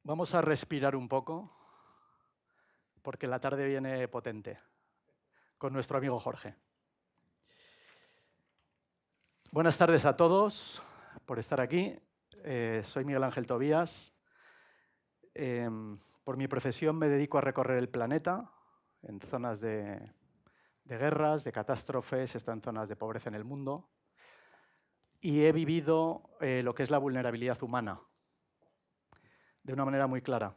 Vamos a respirar un poco, porque la tarde viene potente, con nuestro amigo Jorge. Buenas tardes a todos por estar aquí. Soy Miguel Ángel Tobías. Por mi profesión me dedico a recorrer el planeta en zonas de guerras, de catástrofes, en zonas de pobreza en el mundo. Y he vivido lo que es la vulnerabilidad humana de una manera muy clara.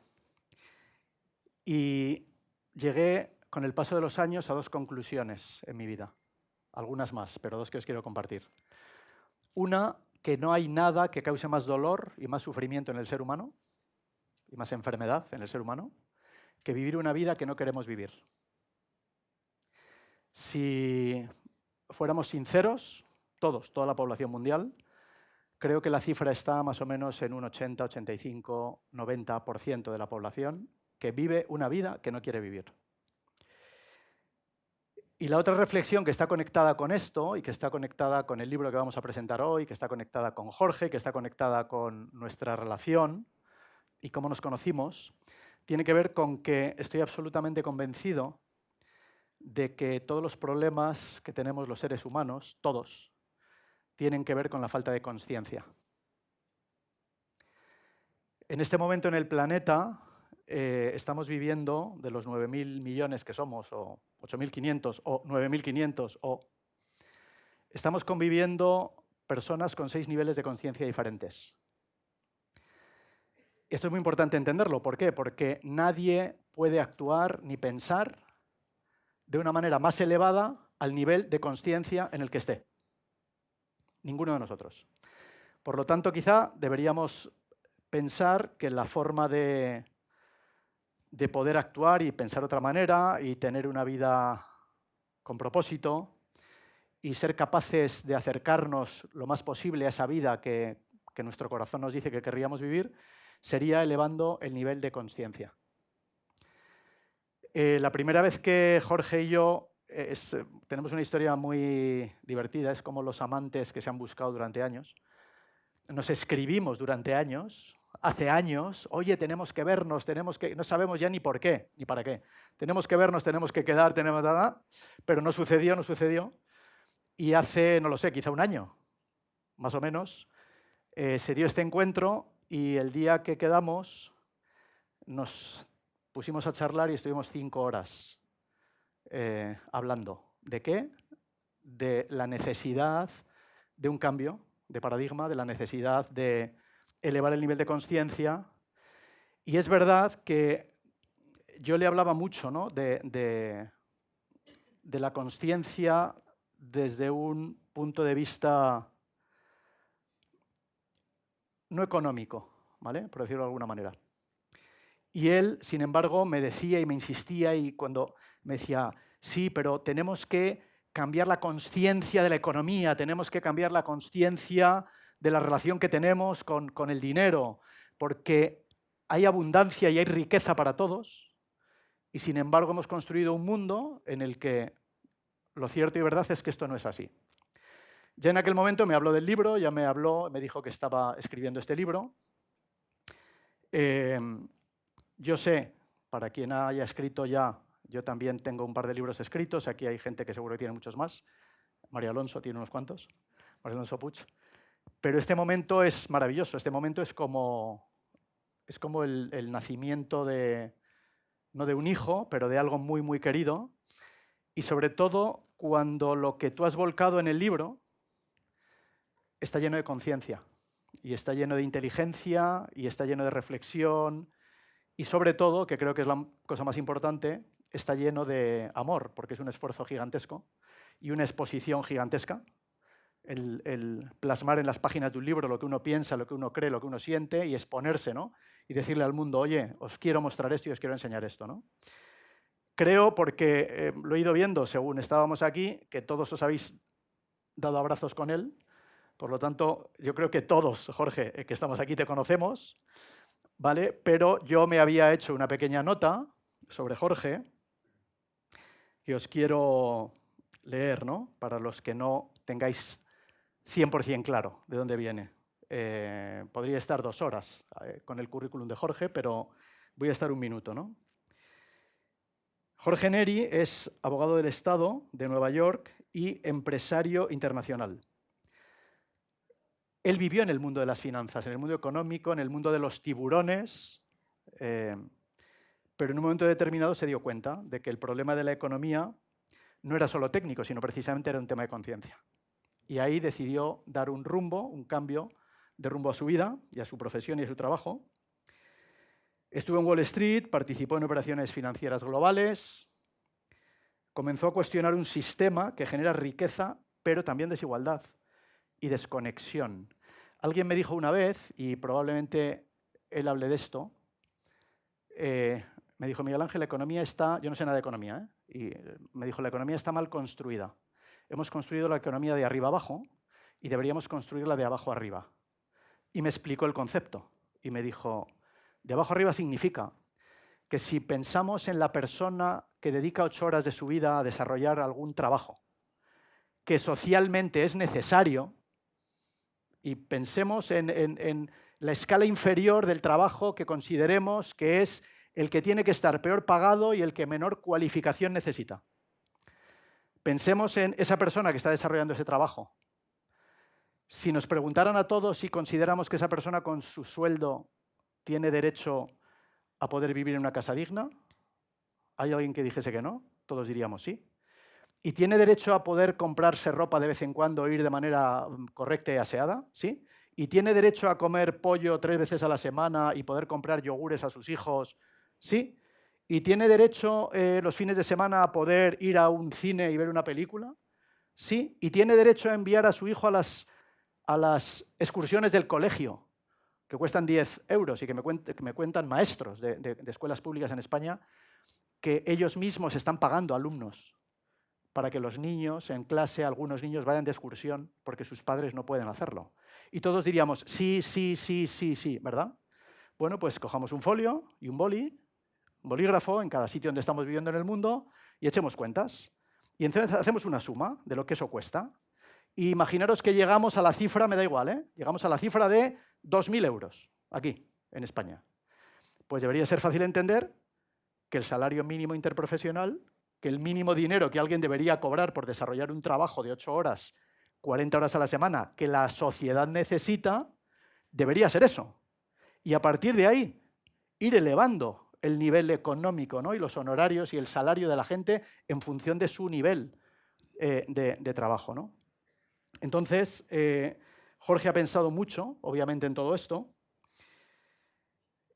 Y llegué, con el paso de los años, a dos conclusiones en mi vida. Algunas más, pero dos que os quiero compartir. Una, que no hay nada que cause más dolor y más sufrimiento en el ser humano, y más enfermedad en el ser humano, que vivir una vida que no queremos vivir. Si fuéramos sinceros, toda la población mundial, creo que la cifra está más o menos en un 80, 85, 90% de la población que vive una vida que no quiere vivir. Y la otra reflexión que está conectada con esto y que está conectada con el libro que vamos a presentar hoy, que está conectada con Jorge, que está conectada con nuestra relación y cómo nos conocimos, tiene que ver con que estoy absolutamente convencido de que todos los problemas que tenemos los seres humanos, todos, tienen que ver con la falta de consciencia. En este momento en el planeta estamos viviendo, de los 9.000 millones que somos, o 8.500, o 9.500, o estamos conviviendo personas con 6 niveles de conciencia diferentes. Esto es muy importante entenderlo. ¿Por qué? Porque nadie puede actuar ni pensar de una manera más elevada al nivel de consciencia en el que esté. Ninguno de nosotros. Por lo tanto, quizá deberíamos pensar que la forma de poder actuar y pensar de otra manera y tener una vida con propósito y ser capaces de acercarnos lo más posible a esa vida que nuestro corazón nos dice que querríamos vivir, sería elevando el nivel de consciencia. La primera vez que Jorge y yo tenemos una historia muy divertida, es como los amantes que se han buscado durante años. Nos escribimos durante años, hace años, oye, tenemos que vernos, no sabemos ya ni por qué, ni para qué. Tenemos que vernos, tenemos que quedar, pero no sucedió. Y hace, no lo sé, quizá un año, más o menos, se dio este encuentro y el día que quedamos nos pusimos a charlar y estuvimos 5 horas hablando. ¿De qué? De la necesidad de un cambio de paradigma, de la necesidad de elevar el nivel de conciencia. Y es verdad que yo le hablaba mucho, ¿no?, de la consciencia desde un punto de vista no económico, ¿vale?, por decirlo de alguna manera. Y él, sin embargo, me decía y me insistía y cuando me decía, sí, pero tenemos que cambiar la consciencia de la economía, tenemos que cambiar la consciencia de la relación que tenemos con el dinero, porque hay abundancia y hay riqueza para todos, y sin embargo hemos construido un mundo en el que lo cierto y verdad es que esto no es así. Ya en aquel momento me habló del libro, ya me dijo que estaba escribiendo este libro. Yo sé, para quien haya escrito ya, yo también tengo un par de libros escritos, aquí hay gente que seguro que tiene muchos más. María Alonso tiene unos cuantos, María Alonso Puig. Pero este momento es maravilloso, este momento es como el nacimiento no de un hijo, pero de algo muy, muy querido. Y sobre todo cuando lo que tú has volcado en el libro está lleno de conciencia, y está lleno de inteligencia, y está lleno de reflexión, y sobre todo, que creo que es la cosa más importante, está lleno de amor, porque es un esfuerzo gigantesco y una exposición gigantesca. El plasmar en las páginas de un libro lo que uno piensa, lo que uno cree, lo que uno siente y exponerse, ¿no?, y decirle al mundo, oye, os quiero mostrar esto y os quiero enseñar esto, ¿no? Creo, porque lo he ido viendo según estábamos aquí, que todos os habéis dado abrazos con él. Por lo tanto, yo creo que todos, Jorge, que estamos aquí, te conocemos, ¿vale? Pero yo me había hecho una pequeña nota sobre Jorge que os quiero leer, ¿no?, para los que no tengáis 100% claro de dónde viene Podría estar 2 horas con el currículum de Jorge, pero voy a estar 1 minuto, ¿no? Jorge Neri es abogado del Estado de Nueva York y empresario internacional. Él vivió en el mundo de las finanzas, en el mundo económico, en el mundo de los tiburones, pero en un momento determinado se dio cuenta de que el problema de la economía no era solo técnico, sino precisamente era un tema de conciencia. Y ahí decidió dar un rumbo, un cambio de rumbo a su vida y a su profesión y a su trabajo. Estuvo en Wall Street, participó en operaciones financieras globales, comenzó a cuestionar un sistema que genera riqueza, pero también desigualdad y desconexión. Alguien me dijo una vez, y probablemente él hable de esto, me dijo, Miguel Ángel, la economía está, yo no sé nada de economía, y me dijo, la economía está mal construida. Hemos construido la economía de arriba abajo y deberíamos construirla de abajo arriba. Y me explicó el concepto y me dijo, de abajo arriba significa que si pensamos en la persona que dedica 8 horas de su vida a desarrollar algún trabajo que socialmente es necesario, y pensemos en la escala inferior del trabajo que consideremos que es el que tiene que estar peor pagado y el que menor cualificación necesita. Pensemos en esa persona que está desarrollando ese trabajo. Si nos preguntaran a todos si consideramos que esa persona con su sueldo tiene derecho a poder vivir en una casa digna, ¿hay alguien que dijese que no? Todos diríamos sí. ¿Y tiene derecho a poder comprarse ropa de vez en cuando o ir de manera correcta y aseada? ¿Sí? ¿Y tiene derecho a comer pollo 3 veces a la semana y poder comprar yogures a sus hijos? ¿Sí? ¿Y tiene derecho los fines de semana a poder ir a un cine y ver una película? ¿Sí? ¿Y tiene derecho a enviar a su hijo a las excursiones del colegio, que cuestan 10 euros y que me cuentan maestros de escuelas públicas en España, que ellos mismos están pagando a alumnos para que los niños en clase, algunos niños vayan de excursión porque sus padres no pueden hacerlo? Y todos diríamos, sí, sí, sí, sí, sí, ¿verdad? Bueno, pues cojamos un folio y un bolígrafo en cada sitio donde estamos viviendo en el mundo y echemos cuentas. Y entonces hacemos una suma de lo que eso cuesta. Y imaginaros que llegamos a la cifra, me da igual, llegamos a la cifra de 2.000 euros, aquí, en España. Pues debería ser fácil entender que el salario mínimo interprofesional, que el mínimo dinero que alguien debería cobrar por desarrollar un trabajo de 8 horas, 40 horas a la semana, que la sociedad necesita, debería ser eso. Y a partir de ahí, ir elevando el nivel económico, ¿no? Y los honorarios y el salario de la gente en función de su nivel de trabajo, ¿no? Entonces, Jorge ha pensado mucho, obviamente, en todo esto.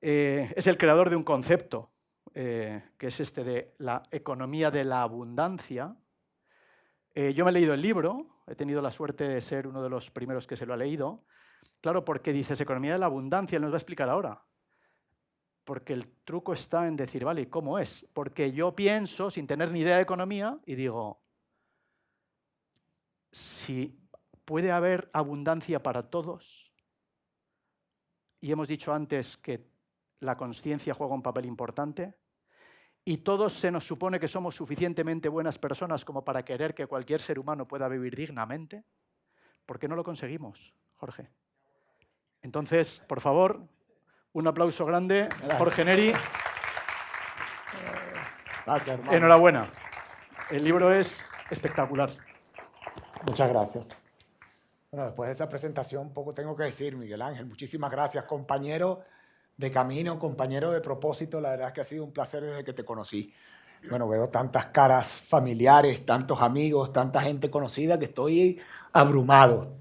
Es el creador de un concepto, que es este de la economía de la abundancia. Yo me he leído el libro, he tenido la suerte de ser uno de los primeros que se lo ha leído. Claro, porque dices economía de la abundancia, él nos va a explicar ahora. Porque el truco está en decir, vale, ¿cómo es? Porque yo pienso, sin tener ni idea de economía, y digo, si puede haber abundancia para todos, y hemos dicho antes que la consciencia juega un papel importante, y todos se nos supone que somos suficientemente buenas personas como para querer que cualquier ser humano pueda vivir dignamente, ¿por qué no lo conseguimos, Jorge? Entonces, por favor, un aplauso grande, Jorge Neri. Gracias, hermano. Enhorabuena. El libro es espectacular. Muchas gracias. Bueno, después de esa presentación, poco tengo que decir, Miguel Ángel. Muchísimas gracias, compañero de camino, compañero de propósito. La verdad es que ha sido un placer desde que te conocí. Bueno, veo tantas caras familiares, tantos amigos, tanta gente conocida que estoy abrumado.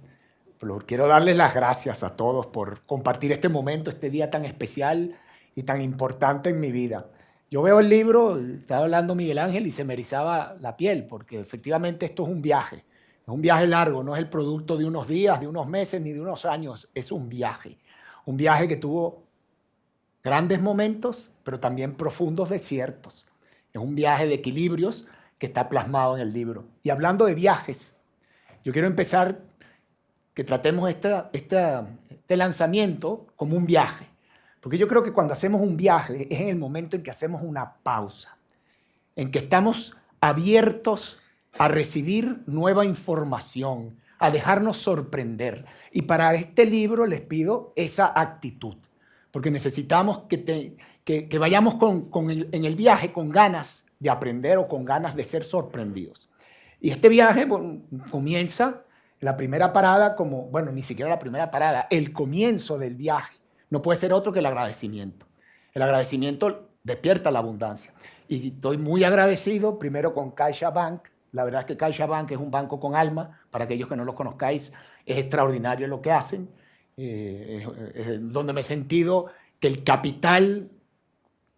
Pero quiero darles las gracias a todos por compartir este momento, este día tan especial y tan importante en mi vida. Yo veo el libro, estaba hablando Miguel Ángel y se me erizaba la piel, porque efectivamente esto es un viaje largo, no es el producto de unos días, de unos meses, ni de unos años, es un viaje que tuvo grandes momentos, pero también profundos desiertos. Es un viaje de equilibrios que está plasmado en el libro. Y hablando de viajes, yo quiero empezar que tratemos este lanzamiento como un viaje. Porque yo creo que cuando hacemos un viaje es en el momento en que hacemos una pausa, en que estamos abiertos a recibir nueva información, a dejarnos sorprender. Y para este libro les pido esa actitud, porque necesitamos que vayamos en el viaje con ganas de aprender o con ganas de ser sorprendidos. Y este viaje comienza, la primera parada, bueno, ni siquiera la primera parada, el comienzo del viaje no puede ser otro que el agradecimiento. El agradecimiento despierta la abundancia. Y estoy muy agradecido primero con CaixaBank. La verdad es que CaixaBank es un banco con alma. Para aquellos que no lo conozcáis, es extraordinario lo que hacen. Es donde me he sentido que el capital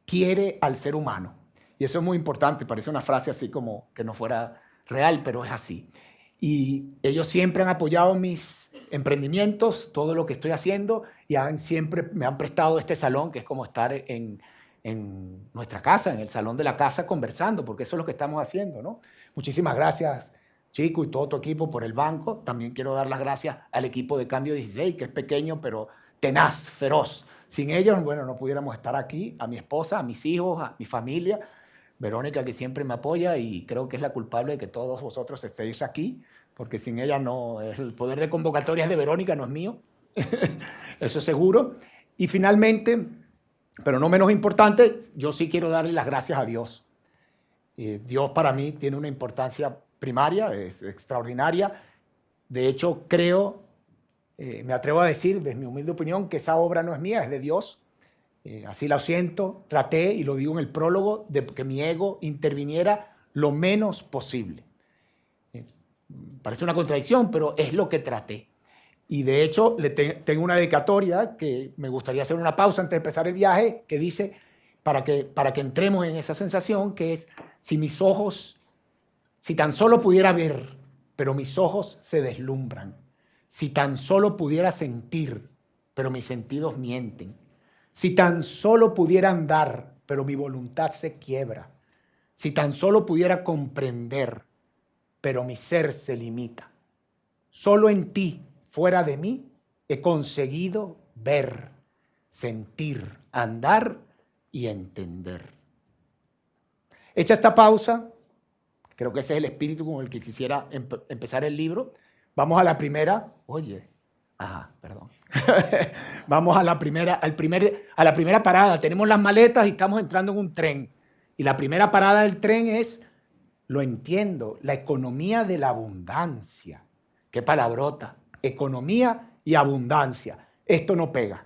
quiere al ser humano. Y eso es muy importante. Parece una frase así como que no fuera real, pero es así. Y ellos siempre han apoyado mis emprendimientos, todo lo que estoy haciendo, y siempre me han prestado este salón, que es como estar en nuestra casa, en el salón de la casa, conversando, porque eso es lo que estamos haciendo, ¿no? Muchísimas gracias, Chico, y todo tu equipo por el banco. También quiero dar las gracias al equipo de Cambio 16, que es pequeño, pero tenaz, feroz. Sin ellos, bueno, no pudiéramos estar aquí, a mi esposa, a mis hijos, a mi familia, Verónica, que siempre me apoya y creo que es la culpable de que todos vosotros estéis aquí, porque sin ella no, el poder de convocatoria es de Verónica, no es mío, eso es seguro. Y finalmente, pero no menos importante, yo sí quiero darle las gracias a Dios. Dios para mí tiene una importancia primaria, es extraordinaria. De hecho, creo, me atrevo a decir, desde mi humilde opinión, que esa obra no es mía, es de Dios. Así lo siento, traté, y lo digo en el prólogo, de que mi ego interviniera lo menos posible. Parece una contradicción, pero es lo que traté. Y de hecho, tengo una dedicatoria que me gustaría hacer una pausa antes de empezar el viaje, que dice, para que entremos en esa sensación, que es, si tan solo pudiera ver, pero mis ojos se deslumbran, si tan solo pudiera sentir, pero mis sentidos mienten, si tan solo pudiera andar, pero mi voluntad se quiebra, si tan solo pudiera comprender, pero mi ser se limita. Solo en ti, fuera de mí, he conseguido ver, sentir, andar y entender. Hecha esta pausa, creo que ese es el espíritu con el que quisiera empezar el libro, vamos a la primera, vamos a la primera parada. Tenemos las maletas y estamos entrando en un tren. Y la primera parada del tren es, lo entiendo, la economía de la abundancia. Qué palabrota. Economía y abundancia. Esto no pega.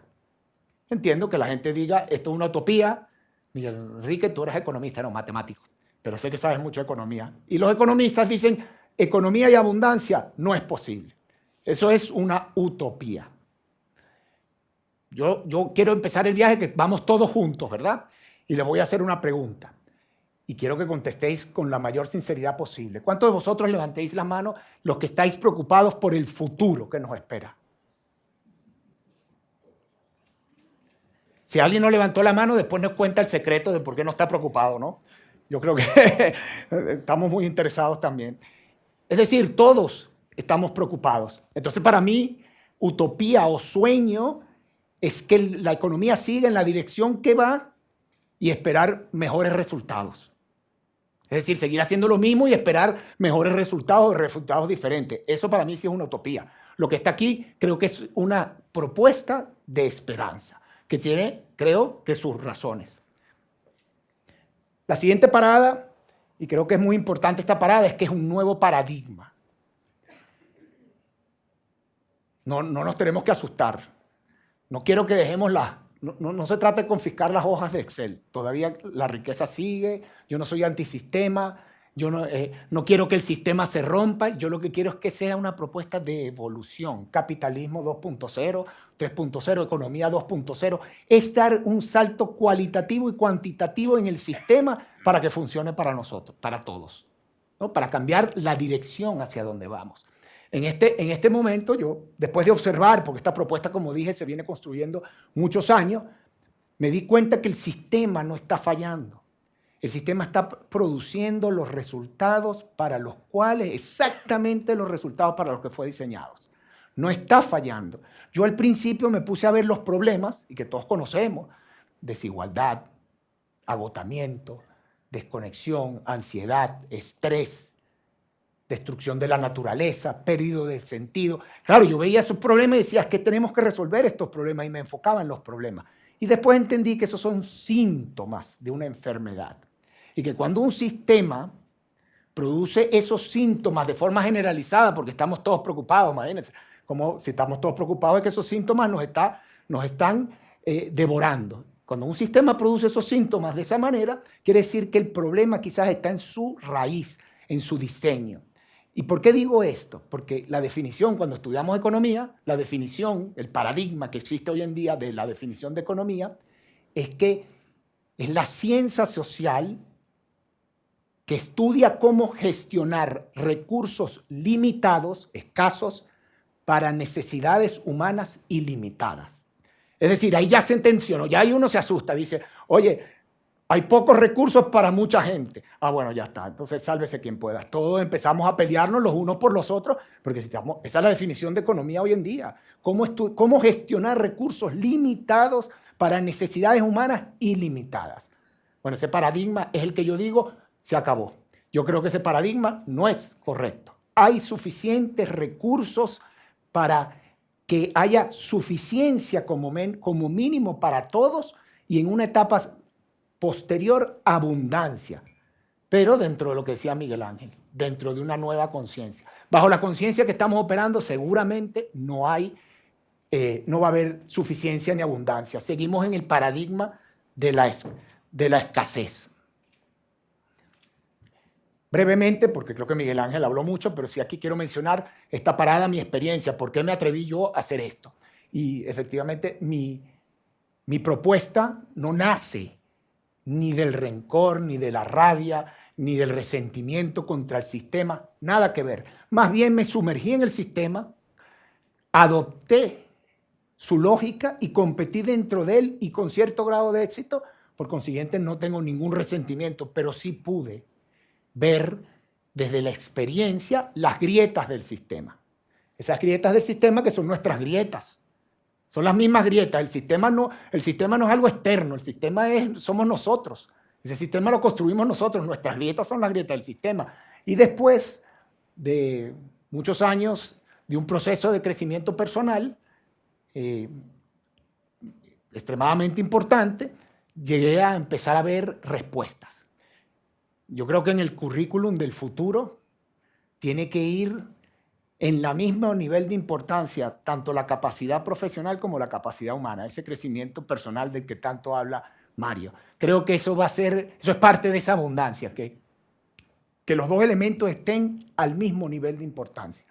Entiendo que la gente diga, esto es una utopía. Miguel Enrique, tú eres economista, no matemático, pero sé que sabes mucho de economía. Y los economistas dicen, economía y abundancia no es posible. Eso es una utopía. Yo quiero empezar el viaje, que vamos todos juntos, ¿verdad? Y les voy a hacer una pregunta. Y quiero que contestéis con la mayor sinceridad posible. ¿Cuántos de vosotros levantéis la mano los que estáis preocupados por el futuro que nos espera? Si alguien no levantó la mano, después nos cuenta el secreto de por qué no está preocupado, ¿no? Yo creo que estamos muy interesados también. Es decir, todos estamos preocupados. Entonces, para mí, utopía o sueño es que la economía siga en la dirección que va y esperar mejores resultados. Es decir, seguir haciendo lo mismo y esperar mejores resultados diferentes. Eso para mí sí es una utopía. Lo que está aquí creo que es una propuesta de esperanza, que tiene, creo, que sus razones. La siguiente parada, y creo que es muy importante esta parada, es que es un nuevo paradigma. No nos tenemos que asustar. No quiero que dejemos no se trata de confiscar las hojas de Excel. Todavía la riqueza sigue. Yo no soy antisistema. Yo no quiero que el sistema se rompa. Yo lo que quiero es que sea una propuesta de evolución. Capitalismo 2.0, 3.0, economía 2.0. Es dar un salto cualitativo y cuantitativo en el sistema para que funcione para nosotros, para todos, ¿no? Para cambiar la dirección hacia donde vamos. En este momento, yo, después de observar, porque esta propuesta, como dije, se viene construyendo muchos años, me di cuenta que el sistema no está fallando. El sistema está produciendo los resultados para los cuales, exactamente los resultados para los que fue diseñado. No está fallando. Yo al principio me puse a ver los problemas, y que todos conocemos: desigualdad, agotamiento, desconexión, ansiedad, estrés. destrucción de la naturaleza, pérdida del sentido. Claro, yo veía esos problemas y decía, es que tenemos que resolver estos problemas y me enfocaba en los problemas. Y después entendí que esos son síntomas de una enfermedad y que cuando un sistema produce esos síntomas de forma generalizada, porque estamos todos preocupados, imagínense, como si estamos todos preocupados es que esos síntomas nos están devorando. Cuando un sistema produce esos síntomas de esa manera, quiere decir que el problema quizás está en su raíz, en su diseño. ¿Y por qué digo esto? Porque la definición, cuando estudiamos economía, la definición, el paradigma que existe hoy en día de la definición de economía, es que es la ciencia social que estudia cómo gestionar recursos limitados, escasos, para necesidades humanas ilimitadas. Es decir, ahí ya se tensionó, ya ahí uno se asusta, dice, oye, hay pocos recursos para mucha gente. Ah, bueno, ya está, entonces sálvese quien pueda. Todos empezamos a pelearnos los unos por los otros, porque esa es la definición de economía hoy en día. ¿Cómo gestionar recursos limitados para necesidades humanas ilimitadas? Bueno, ese paradigma es el que yo digo, se acabó. Yo creo que ese paradigma no es correcto. Hay suficientes recursos para que haya suficiencia como mínimo para todos y en una etapa posterior abundancia, pero dentro de lo que decía Miguel Ángel, dentro de una nueva conciencia. Bajo la conciencia que estamos operando seguramente no va a haber suficiencia ni abundancia. Seguimos en el paradigma de la escasez. Brevemente, porque creo que Miguel Ángel habló mucho, pero sí aquí quiero mencionar esta parada, mi experiencia, por qué me atreví yo a hacer esto. Y efectivamente mi propuesta no nace ni del rencor, ni de la rabia, ni del resentimiento contra el sistema, nada que ver. Más bien me sumergí en el sistema, adopté su lógica y competí dentro de él y con cierto grado de éxito. Por consiguiente, no tengo ningún resentimiento, pero sí pude ver desde la experiencia las grietas del sistema. Esas grietas del sistema que son nuestras grietas. Son las mismas grietas. El sistema no es algo externo, el sistema somos nosotros. Ese sistema lo construimos nosotros, nuestras grietas son las grietas del sistema. Y después de muchos años de un proceso de crecimiento personal extremadamente importante, llegué a empezar a ver respuestas. Yo creo que en el currículum del futuro tiene que ir en el mismo nivel de importancia tanto la capacidad profesional como la capacidad humana, ese crecimiento personal del que tanto habla Mario. Creo que eso es parte de esa abundancia, que los dos elementos estén al mismo nivel de importancia.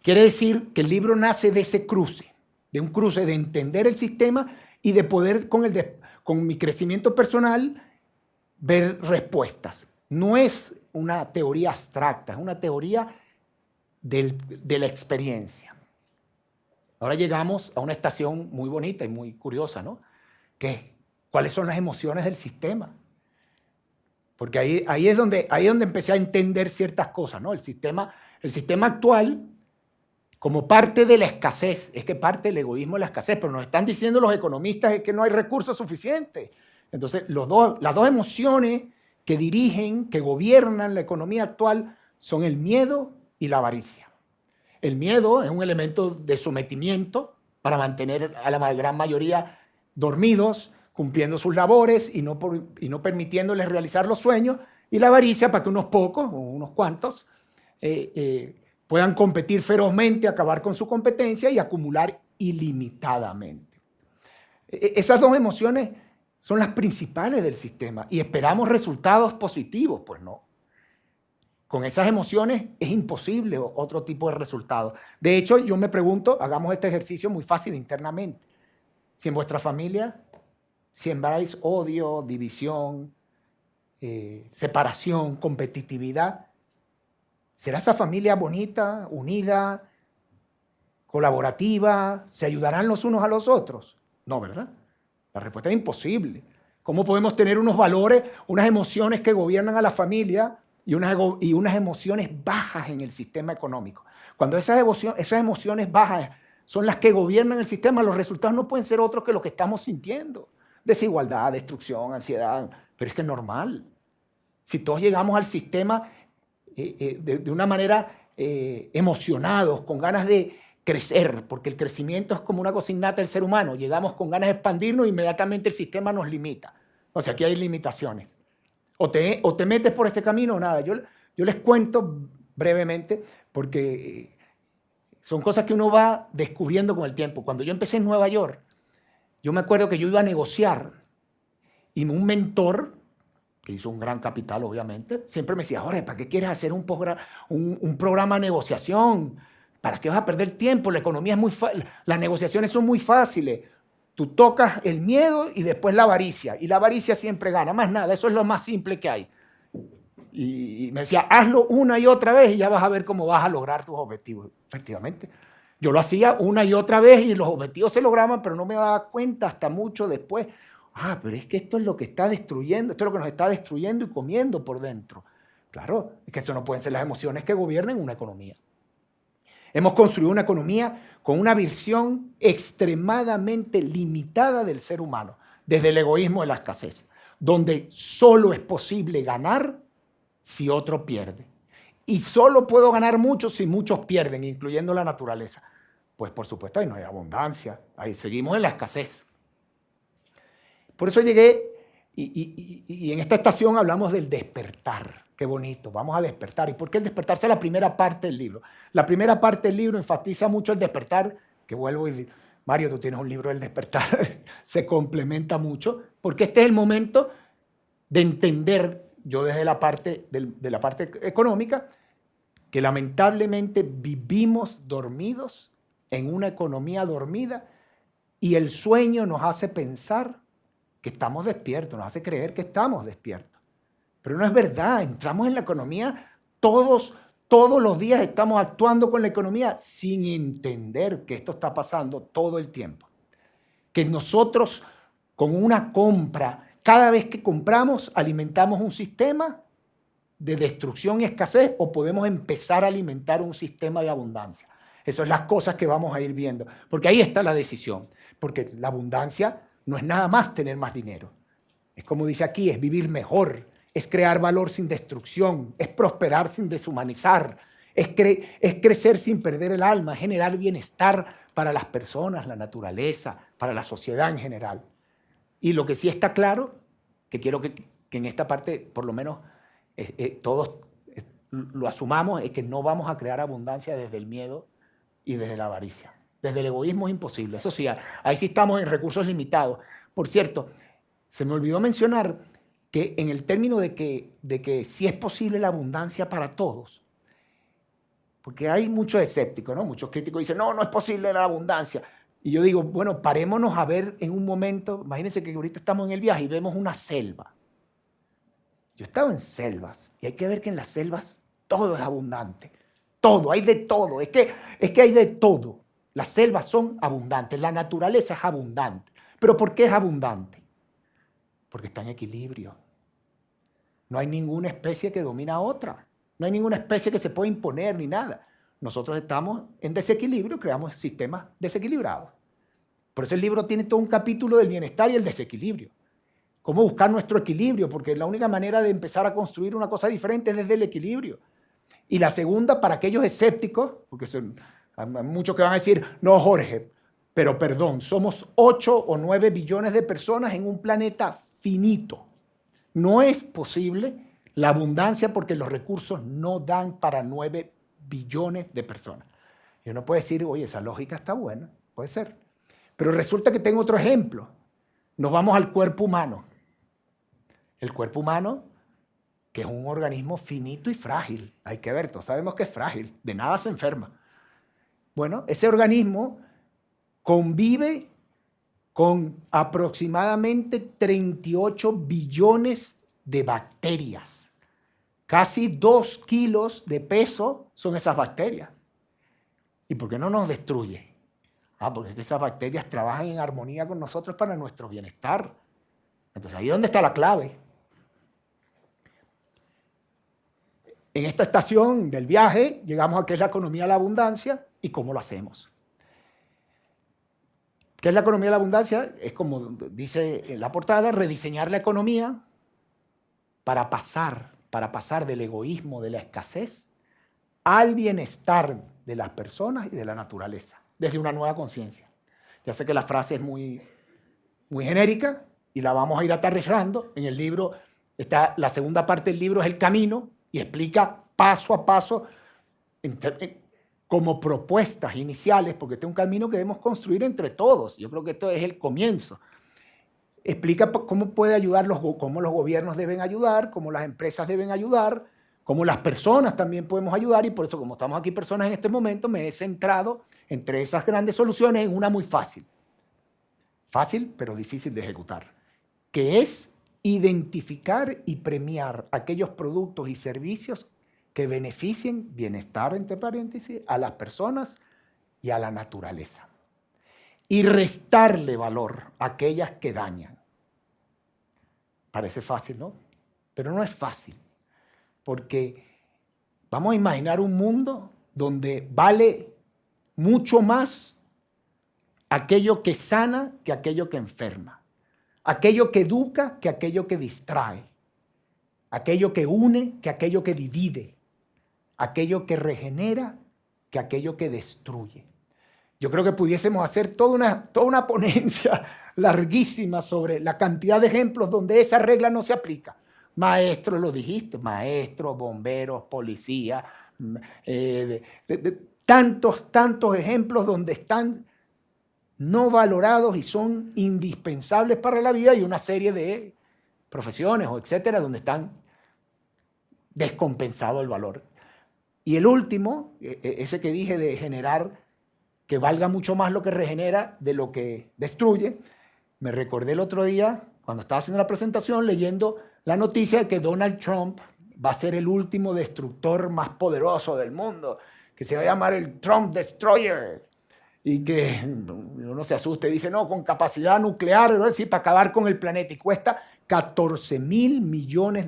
Quiere decir que el libro nace de ese cruce, de un cruce de entender el sistema y de poder con mi crecimiento personal ver respuestas. No es una teoría abstracta, es una teoría de la experiencia. Ahora llegamos a una estación muy bonita y muy curiosa, ¿no? Que es, ¿cuáles son las emociones del sistema? Porque ahí es donde empecé a entender ciertas cosas, ¿no? El sistema actual, como parte de la escasez, es que parte del egoísmo de la escasez, pero nos están diciendo los economistas es que no hay recursos suficientes. Entonces, las dos emociones que dirigen, que gobiernan la economía actual son el miedo y la avaricia. El miedo es un elemento de sometimiento para mantener a la gran mayoría dormidos, cumpliendo sus labores y no permitiéndoles realizar los sueños, y la avaricia para que unos pocos, o unos cuantos, puedan competir ferozmente, acabar con su competencia y acumular ilimitadamente. Esas dos emociones son las principales del sistema y esperamos resultados positivos, pues no. Con esas emociones es imposible otro tipo de resultado. De hecho, yo me pregunto, hagamos este ejercicio muy fácil internamente. Si en vuestra familia siembráis odio, división, separación, competitividad, ¿será esa familia bonita, unida, colaborativa? ¿Se ayudarán los unos a los otros? No, ¿verdad? La respuesta es imposible. ¿Cómo podemos tener unos valores, unas emociones que gobiernan a la familia y unas emociones bajas en el sistema económico? Cuando esas emociones bajas son las que gobiernan el sistema, los resultados no pueden ser otros que los que estamos sintiendo. Desigualdad, destrucción, ansiedad, pero es que es normal. Si todos llegamos al sistema de una manera emocionados, con ganas de crecer, porque el crecimiento es como una cosa innata del ser humano. Llegamos con ganas de expandirnos e inmediatamente el sistema nos limita. O sea, aquí hay limitaciones. O te metes por este camino o nada. Yo les cuento brevemente porque son cosas que uno va descubriendo con el tiempo. Cuando yo empecé en Nueva York, yo me acuerdo que yo iba a negociar y un mentor, que hizo un gran capital obviamente, siempre me decía, Jorge, ¿para qué quieres hacer un programa de negociación? ¿Para qué vas a perder tiempo? La economía es muy fácil, las negociaciones son muy fáciles. Tú tocas el miedo y después la avaricia. Y la avaricia siempre gana, más nada, eso es lo más simple que hay. Y me decía, hazlo una y otra vez y ya vas a ver cómo vas a lograr tus objetivos. Efectivamente, yo lo hacía una y otra vez y los objetivos se lograban, pero no me daba cuenta hasta mucho después. Ah, pero es que esto es lo que está destruyendo, esto es lo que nos está destruyendo y comiendo por dentro. Claro, es que eso no pueden ser las emociones que gobiernen una economía. Hemos construido una economía con una visión extremadamente limitada del ser humano, desde el egoísmo de la escasez, donde solo es posible ganar si otro pierde. Y solo puedo ganar mucho si muchos pierden, incluyendo la naturaleza. Pues por supuesto, ahí no hay abundancia, ahí seguimos en la escasez. Por eso llegué, y en esta estación hablamos del despertar. Qué bonito, vamos a despertar. ¿Y por qué el despertar? Esa es la primera parte del libro. La primera parte del libro enfatiza mucho el despertar, que vuelvo y digo, Mario, tú tienes un libro del despertar, se complementa mucho, porque este es el momento de entender, yo desde la parte, de la parte económica, que lamentablemente vivimos dormidos en una economía dormida y el sueño nos hace pensar que estamos despiertos, nos hace creer que estamos despiertos. Pero no es verdad, entramos en la economía, todos los días estamos actuando con la economía sin entender que esto está pasando todo el tiempo. Que nosotros con una compra, cada vez que compramos, alimentamos un sistema de destrucción y escasez o podemos empezar a alimentar un sistema de abundancia. Esas son las cosas que vamos a ir viendo, porque ahí está la decisión, porque la abundancia no es nada más tener más dinero. Es como dice aquí, es vivir mejor, es crear valor sin destrucción, es prosperar sin deshumanizar, es crecer sin perder el alma, es generar bienestar para las personas, la naturaleza, para la sociedad en general. Y lo que sí está claro, que quiero que en esta parte por lo menos todos lo asumamos, es que no vamos a crear abundancia desde el miedo y desde la avaricia. Desde el egoísmo es imposible. Eso sí, ahí sí estamos en recursos limitados. Por cierto, se me olvidó mencionar que en el término de que sí es posible la abundancia para todos, porque hay muchos escépticos, ¿no? Muchos críticos dicen, no, no es posible la abundancia. Y yo digo, bueno, parémonos a ver en un momento, imagínense que ahorita estamos en el viaje y vemos una selva. Yo he estado en selvas y hay que ver que en las selvas todo es abundante. Todo, hay de todo. Es que hay de todo. Las selvas son abundantes, la naturaleza es abundante. ¿Pero por qué es abundante? Porque está en equilibrio. No hay ninguna especie que domina a otra. No hay ninguna especie que se pueda imponer ni nada. Nosotros estamos en desequilibrio, creamos sistemas desequilibrados. Por eso el libro tiene todo un capítulo del bienestar y el desequilibrio. Cómo buscar nuestro equilibrio, porque la única manera de empezar a construir una cosa diferente es desde el equilibrio. Y la segunda, para aquellos escépticos, porque hay muchos que van a decir, no, Jorge, pero perdón, somos 8 o 9 billones de personas en un planeta finito. No es posible la abundancia porque los recursos no dan para 9 billones de personas. Y uno puede decir, oye, esa lógica está buena, puede ser. Pero resulta que tengo otro ejemplo. Nos vamos al cuerpo humano. El cuerpo humano, que es un organismo finito y frágil, hay que ver, todos sabemos que es frágil, de nada se enferma. Bueno, ese organismo convive con aproximadamente 38 billones de bacterias. Casi 2 kilos de peso son esas bacterias. ¿Y por qué no nos destruye? Porque esas bacterias trabajan en armonía con nosotros para nuestro bienestar. Entonces, ahí es donde está la clave. En esta estación del viaje llegamos a qué es la economía de la abundancia y cómo lo hacemos. ¿Qué es la economía de la abundancia? Es como dice en la portada, rediseñar la economía para pasar para pasar del egoísmo, de la escasez, al bienestar de las personas y de la naturaleza, desde una nueva conciencia. Ya sé que la frase es muy genérica y la vamos a ir aterrizando. En el libro está, la segunda parte del libro es el camino y explica paso a paso como propuestas iniciales, porque este es un camino que debemos construir entre todos. Yo creo que esto es el comienzo. Explica cómo puede ayudar, cómo los gobiernos deben ayudar, cómo las empresas deben ayudar, cómo las personas también podemos ayudar, y por eso, como estamos aquí personas en este momento, me he centrado entre esas grandes soluciones en una muy fácil. Fácil, pero difícil de ejecutar, que es identificar y premiar aquellos productos y servicios que beneficien, bienestar entre paréntesis, a las personas y a la naturaleza. Y restarle valor a aquellas que dañan. Parece fácil, ¿no? Pero no es fácil, porque vamos a imaginar un mundo donde vale mucho más aquello que sana que aquello que enferma, aquello que educa que aquello que distrae, aquello que une que aquello que divide, aquello que regenera que aquello que destruye. Yo creo que pudiésemos hacer toda una ponencia larguísima sobre la cantidad de ejemplos donde esa regla no se aplica. Maestros, lo dijiste, maestros, bomberos, policías, tantos ejemplos donde están no valorados y son indispensables para la vida, y una serie de profesiones o etcétera donde están descompensado el valor. Y el último, ese que dije de generar que valga mucho más lo que regenera de lo que destruye, me recordé el otro día cuando estaba haciendo la presentación leyendo la noticia de que Donald Trump va a ser el último destructor más poderoso del mundo, que se va a llamar el Trump Destroyer. Y que uno se asusta y dice, no, con capacidad nuclear, ¿no? Sí, para acabar con el planeta. Y cuesta $14.000 millones.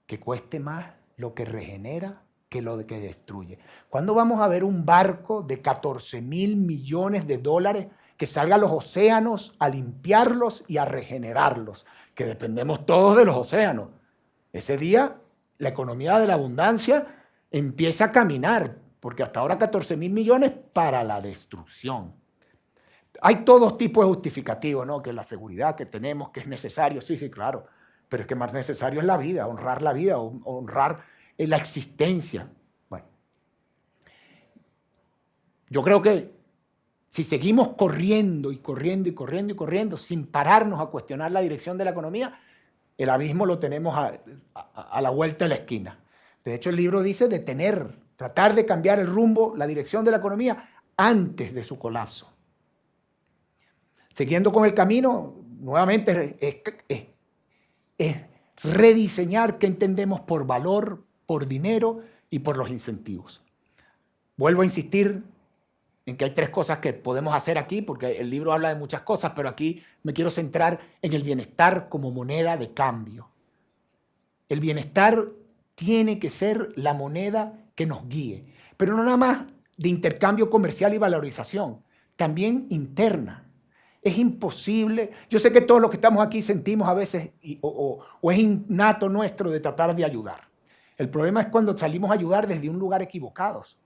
Que cueste más lo que regenera que lo que destruye. ¿Cuándo vamos a ver un barco de $14.000 millones que salga a los océanos a limpiarlos y a regenerarlos? Que dependemos todos de los océanos. Ese día la economía de la abundancia empieza a caminar, porque hasta ahora 14.000 millones para la destrucción. Hay todos tipos de justificativos, ¿no? Que la seguridad que tenemos, que es necesario, sí, claro, pero es que más necesario es la vida, honrar la existencia. Bueno, yo creo que si seguimos corriendo sin pararnos a cuestionar la dirección de la economía, el abismo lo tenemos a la vuelta de la esquina. De hecho, el libro dice tratar de cambiar el rumbo, la dirección de la economía antes de su colapso. Siguiendo con el camino, nuevamente es rediseñar qué entendemos por valor, por dinero y por los incentivos. Vuelvo a insistir en que hay 3 cosas que podemos hacer aquí, porque el libro habla de muchas cosas, pero aquí me quiero centrar en el bienestar como moneda de cambio. El bienestar tiene que ser la moneda que nos guíe, pero no nada más de intercambio comercial y valorización, también interna. Es imposible, yo sé que todos los que estamos aquí sentimos a veces, o es innato nuestro de tratar de ayudar. El problema es cuando salimos a ayudar desde un lugar equivocados.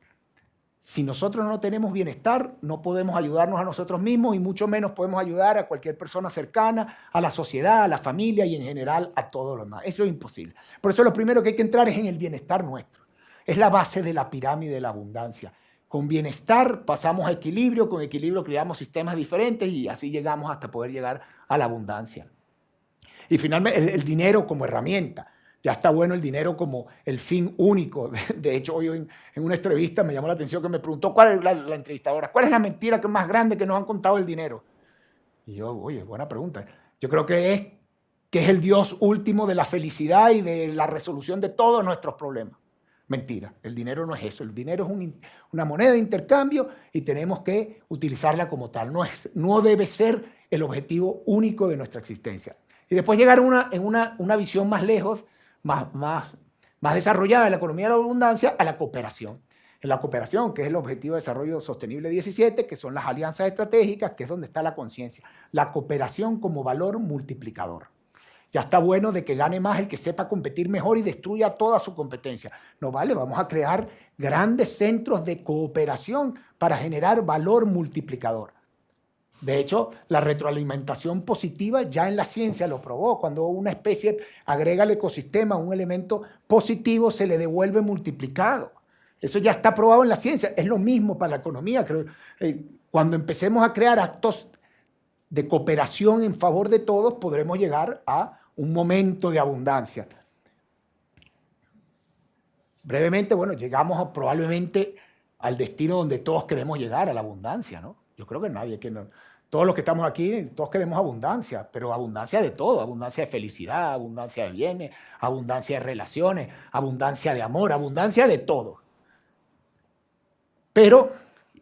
Si nosotros no tenemos bienestar, no podemos ayudarnos a nosotros mismos y mucho menos podemos ayudar a cualquier persona cercana, a la sociedad, a la familia y en general a todo lo demás. Eso es imposible. Por eso lo primero que hay que entrar es en el bienestar nuestro. Es la base de la pirámide de la abundancia. Con bienestar pasamos a equilibrio, con equilibrio creamos sistemas diferentes y así llegamos hasta poder llegar a la abundancia. Y finalmente el dinero como herramienta. Ya está bueno el dinero como el fin único. De hecho, hoy en una entrevista me llamó la atención que me preguntó cuál es la entrevistadora, ¿cuál es la mentira que es más grande que nos han contado el dinero? Y yo, oye, buena pregunta. Yo creo que es el Dios último de la felicidad y de la resolución de todos nuestros problemas. Mentira, el dinero no es eso. El dinero es una moneda de intercambio y tenemos que utilizarla como tal. No debe ser el objetivo único de nuestra existencia. Y después llegar en una visión más lejos, más desarrollada de la economía de la abundancia, a la cooperación. En la cooperación, que es el Objetivo de Desarrollo Sostenible 17, que son las alianzas estratégicas, que es donde está la conciencia. La cooperación como valor multiplicador. Ya está bueno de que gane más el que sepa competir mejor y destruya toda su competencia. No vale, vamos a crear grandes centros de cooperación para generar valor multiplicador. De hecho, la retroalimentación positiva ya en la ciencia lo probó. Cuando una especie agrega al ecosistema un elemento positivo, se le devuelve multiplicado. Eso ya está probado en la ciencia. Es lo mismo para la economía. Cuando empecemos a crear actos de cooperación en favor de todos, podremos llegar a un momento de abundancia. Brevemente, bueno, llegamos probablemente al destino donde todos queremos llegar, a la abundancia, ¿no? Yo creo que nadie, todos los que estamos aquí, todos queremos abundancia, pero abundancia de todo, abundancia de felicidad, abundancia de bienes, abundancia de relaciones, abundancia de amor, abundancia de todo. Pero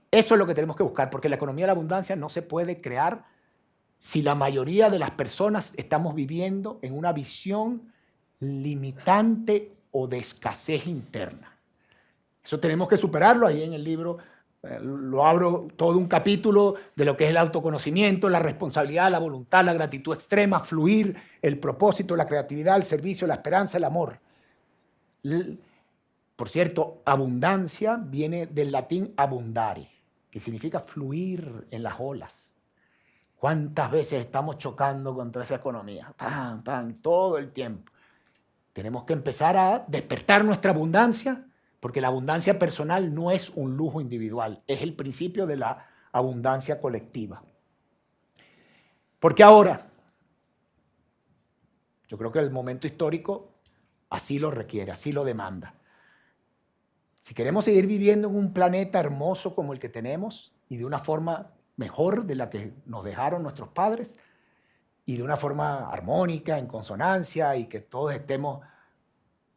eso es lo que tenemos que buscar, porque la economía de la abundancia no se puede crear si la mayoría de las personas estamos viviendo en una visión limitante o de escasez interna. Eso tenemos que superarlo. Ahí en el libro lo abro todo un capítulo de lo que es el autoconocimiento, la responsabilidad, la voluntad, la gratitud extrema, fluir, el propósito, la creatividad, el servicio, la esperanza, el amor. Por cierto, abundancia viene del latín abundare, que significa fluir en las olas. ¿Cuántas veces estamos chocando contra esa economía? ¡Pam, pam! Todo el tiempo. Tenemos que empezar a despertar nuestra abundancia, porque la abundancia personal no es un lujo individual, es el principio de la abundancia colectiva. Porque ahora, yo creo que el momento histórico así lo requiere, así lo demanda. Si queremos seguir viviendo en un planeta hermoso como el que tenemos y de una forma mejor de la que nos dejaron nuestros padres y de una forma armónica, en consonancia y que todos estemos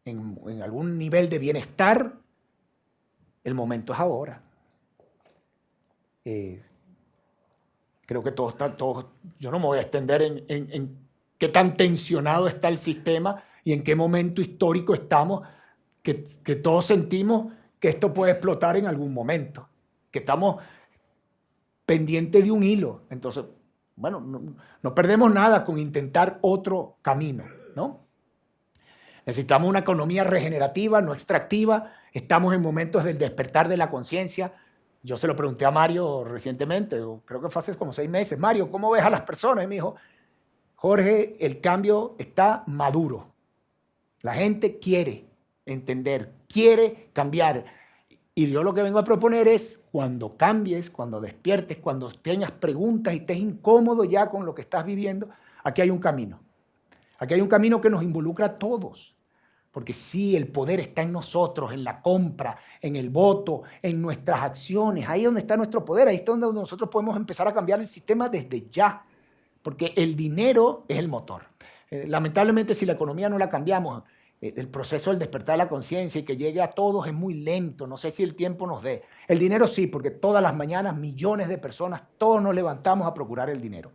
en algún nivel de bienestar, el momento es ahora. Creo que yo no me voy a extender en qué tan tensionado está el sistema y en qué momento histórico estamos, que todos sentimos que esto puede explotar en algún momento, que estamos pendientes de un hilo. Entonces, bueno, no perdemos nada con intentar otro camino, ¿no? Necesitamos una economía regenerativa, no extractiva. Estamos en momentos del despertar de la conciencia. Yo se lo pregunté a Mario recientemente, creo que fue hace como 6 meses. Mario, ¿cómo ves a las personas? Y me dijo, Jorge, el cambio está maduro. La gente quiere entender, quiere cambiar. Y yo lo que vengo a proponer es, cuando cambies, cuando despiertes, cuando tengas preguntas y estés incómodo ya con lo que estás viviendo, aquí hay un camino. Aquí hay un camino que nos involucra a todos. Porque sí, el poder está en nosotros, en la compra, en el voto, en nuestras acciones. Ahí es donde está nuestro poder, ahí está donde nosotros podemos empezar a cambiar el sistema desde ya. Porque el dinero es el motor. Lamentablemente, si la economía no la cambiamos, el proceso del despertar de la conciencia y que llegue a todos es muy lento. No sé si el tiempo nos dé. El dinero sí, porque todas las mañanas millones de personas, todos nos levantamos a procurar el dinero.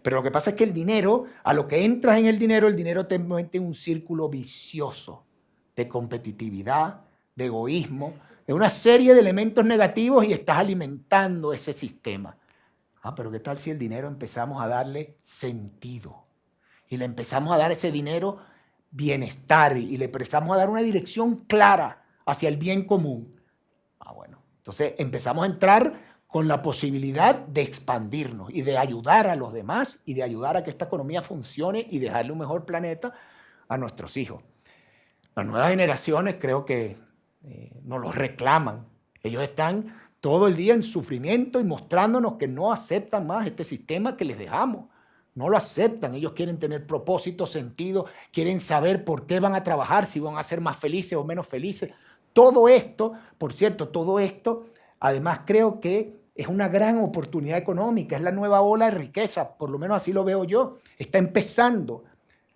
Pero lo que pasa es que el dinero, a lo que entras en el dinero te mete en un círculo vicioso de competitividad, de egoísmo, de una serie de elementos negativos y estás alimentando ese sistema. Pero ¿qué tal si el dinero empezamos a darle sentido? Y le empezamos a dar a ese dinero bienestar y le empezamos a dar una dirección clara hacia el bien común. Bueno, entonces empezamos a entrar con la posibilidad de expandirnos y de ayudar a los demás y de ayudar a que esta economía funcione y dejarle un mejor planeta a nuestros hijos. Las nuevas generaciones creo que nos lo reclaman. Ellos están todo el día en sufrimiento y mostrándonos que no aceptan más este sistema que les dejamos. No lo aceptan. Ellos quieren tener propósito, sentido, quieren saber por qué van a trabajar, si van a ser más felices o menos felices. Todo esto, por cierto, todo esto, además creo que es una gran oportunidad económica, es la nueva ola de riqueza, por lo menos así lo veo yo. Está empezando.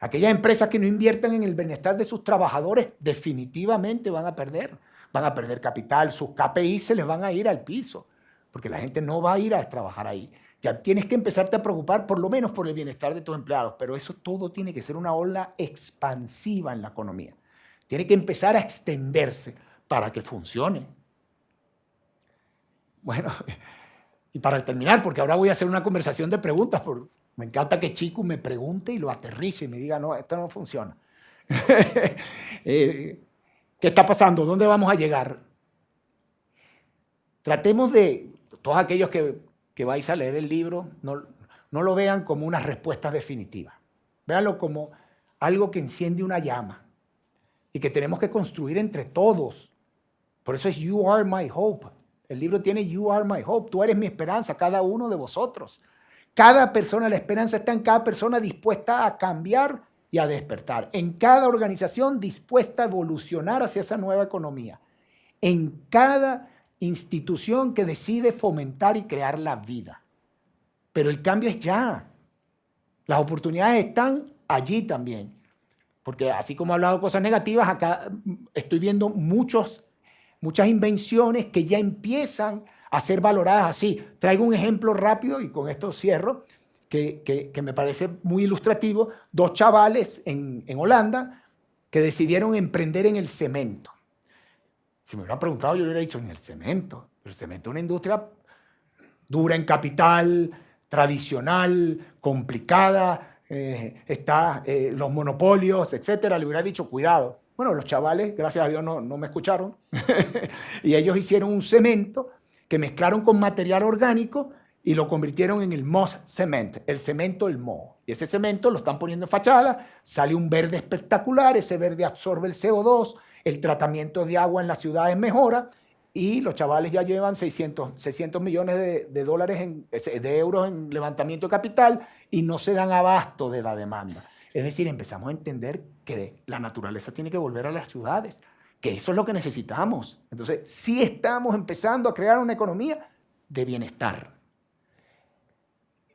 Aquellas empresas que no inviertan en el bienestar de sus trabajadores definitivamente van a perder capital, sus KPI se les van a ir al piso, porque la gente no va a ir a trabajar ahí. Ya tienes que empezarte a preocupar por lo menos por el bienestar de tus empleados, pero eso todo tiene que ser una ola expansiva en la economía. Tiene que empezar a extenderse para que funcione. Bueno, y para terminar, porque ahora voy a hacer una conversación de preguntas, Me encanta que Chico me pregunte y lo aterrice y me diga, no, esto no funciona. ¿Qué está pasando? ¿Dónde vamos a llegar? Tratemos de, todos aquellos que vais a leer el libro, no lo vean como unas respuestas definitivas. Véanlo como algo que enciende una llama y que tenemos que construir entre todos. Por eso es You Are My Hope. El libro tiene You Are My Hope. Tú eres mi esperanza, cada uno de vosotros. Cada persona, la esperanza está en cada persona dispuesta a cambiar y a despertar. En cada organización dispuesta a evolucionar hacia esa nueva economía. En cada institución que decide fomentar y crear la vida. Pero el cambio es ya. Las oportunidades están allí también. Porque así como he hablado de cosas negativas, acá estoy viendo muchas invenciones que ya empiezan a ser valoradas así. Traigo un ejemplo rápido y con esto cierro, que me parece muy ilustrativo. 2 chavales en Holanda que decidieron emprender en el cemento. Si me hubieran preguntado, yo le hubiera dicho en el cemento. Pero el cemento es una industria dura en capital, tradicional, complicada, los monopolios, etcétera. Le hubiera dicho, cuidado. Bueno, los chavales, gracias a Dios, no me escucharon. Y ellos hicieron un cemento que mezclaron con material orgánico y lo convirtieron en el Moss Cement, el cemento del moho. Y ese cemento lo están poniendo en fachada, sale un verde espectacular, ese verde absorbe el CO2, el tratamiento de agua en las ciudades mejora y los chavales ya llevan 600 millones de euros en levantamiento de capital y no se dan abasto de la demanda. Es decir, empezamos a entender que la naturaleza tiene que volver a las ciudades, que eso es lo que necesitamos. Entonces, sí estamos empezando a crear una economía de bienestar.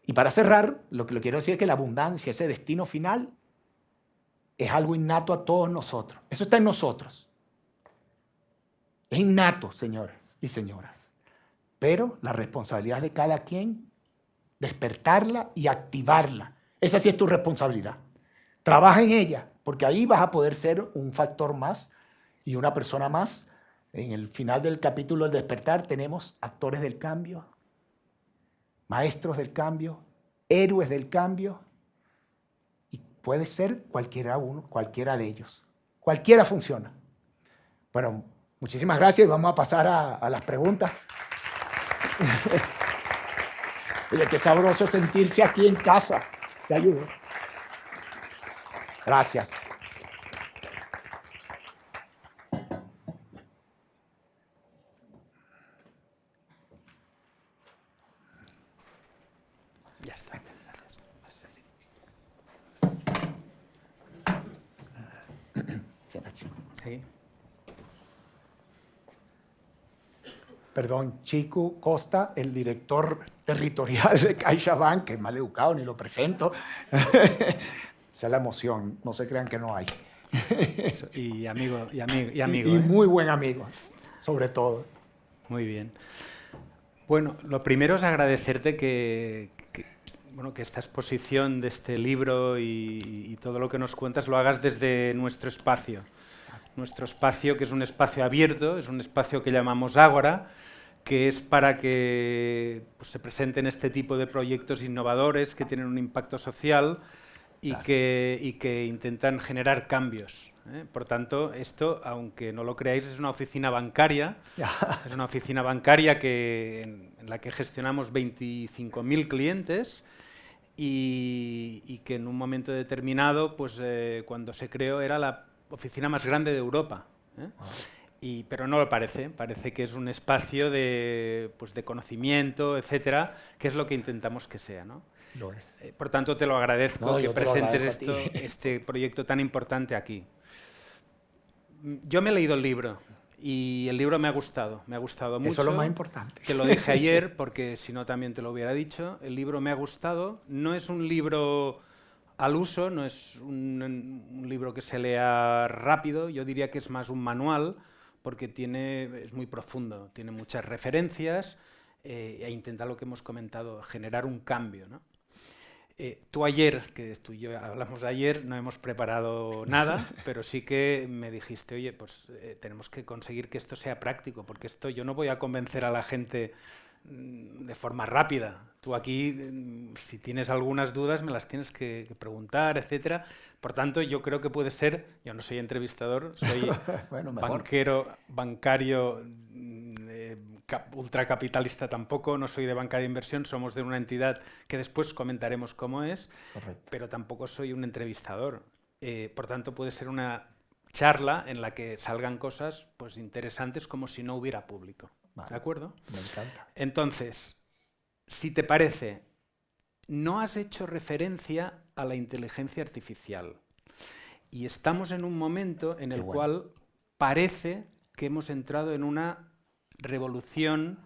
Y para cerrar, lo que le quiero decir es que la abundancia, ese destino final, es algo innato a todos nosotros. Eso está en nosotros. Es innato, señores y señoras. Pero la responsabilidad es de cada quien despertarla y activarla. Esa sí es tu responsabilidad. Trabaja en ella, porque ahí vas a poder ser un factor más y una persona más. En el final del capítulo del despertar tenemos actores del cambio, maestros del cambio, héroes del cambio, y puede ser cualquiera de ellos. Cualquiera funciona. Bueno, muchísimas gracias y vamos a pasar a las preguntas. Oye, qué sabroso sentirse aquí en casa. Te ayudo. Gracias. Ya está. Sí. Perdón, Chico Costa, el director territorial de CaixaBank, que es mal educado, ni lo presento. Esa es la emoción, no se crean que no hay. Y amigo. Y muy buen amigo, sobre todo. Muy bien. Bueno, lo primero es agradecerte que esta exposición de este libro y todo lo que nos cuentas lo hagas desde nuestro espacio. Nuestro espacio, que es un espacio abierto, es un espacio que llamamos Ágora, que es para que se presenten este tipo de proyectos innovadores que tienen un impacto social y que intentan generar cambios. Por tanto, esto, aunque no lo creáis, es una oficina bancaria. Es una oficina bancaria en la que gestionamos 25.000 clientes y que en un momento determinado, cuando se creó, era la oficina más grande de Europa. Pero no lo parece. Parece que es un espacio de conocimiento, etcétera, que es lo que intentamos que sea, ¿no? Lo es. Por tanto, te lo agradezco que presentes este proyecto tan importante aquí. Yo me he leído el libro y el libro me ha gustado mucho. Eso es lo más importante. Te lo dije ayer porque si no también te lo hubiera dicho. El libro me ha gustado. No es un libro al uso, no es un libro que se lea rápido. Yo diría que es más un manual porque es muy profundo, tiene muchas referencias e intenta lo que hemos comentado, generar un cambio, ¿no? Tú ayer, que tú y yo hablamos ayer, no hemos preparado nada, pero sí que me dijiste, oye, tenemos que conseguir que esto sea práctico, porque yo no voy a convencer a la gente de forma rápida. Tú aquí, si tienes algunas dudas, me las tienes que preguntar, etcétera. Por tanto, yo creo que puede ser, yo no soy entrevistador, soy Bueno, bancario ultracapitalista tampoco, no soy de banca de inversión, somos de una entidad que después comentaremos cómo es, correcto. pero tampoco soy un entrevistador. Por tanto, puede ser una charla en la que salgan cosas pues, interesantes como si no hubiera público. Vale. ¿De acuerdo? Me encanta. Entonces, si te parece, no has hecho referencia a la inteligencia artificial. Y estamos en un momento en el cual parece que hemos entrado en una revolución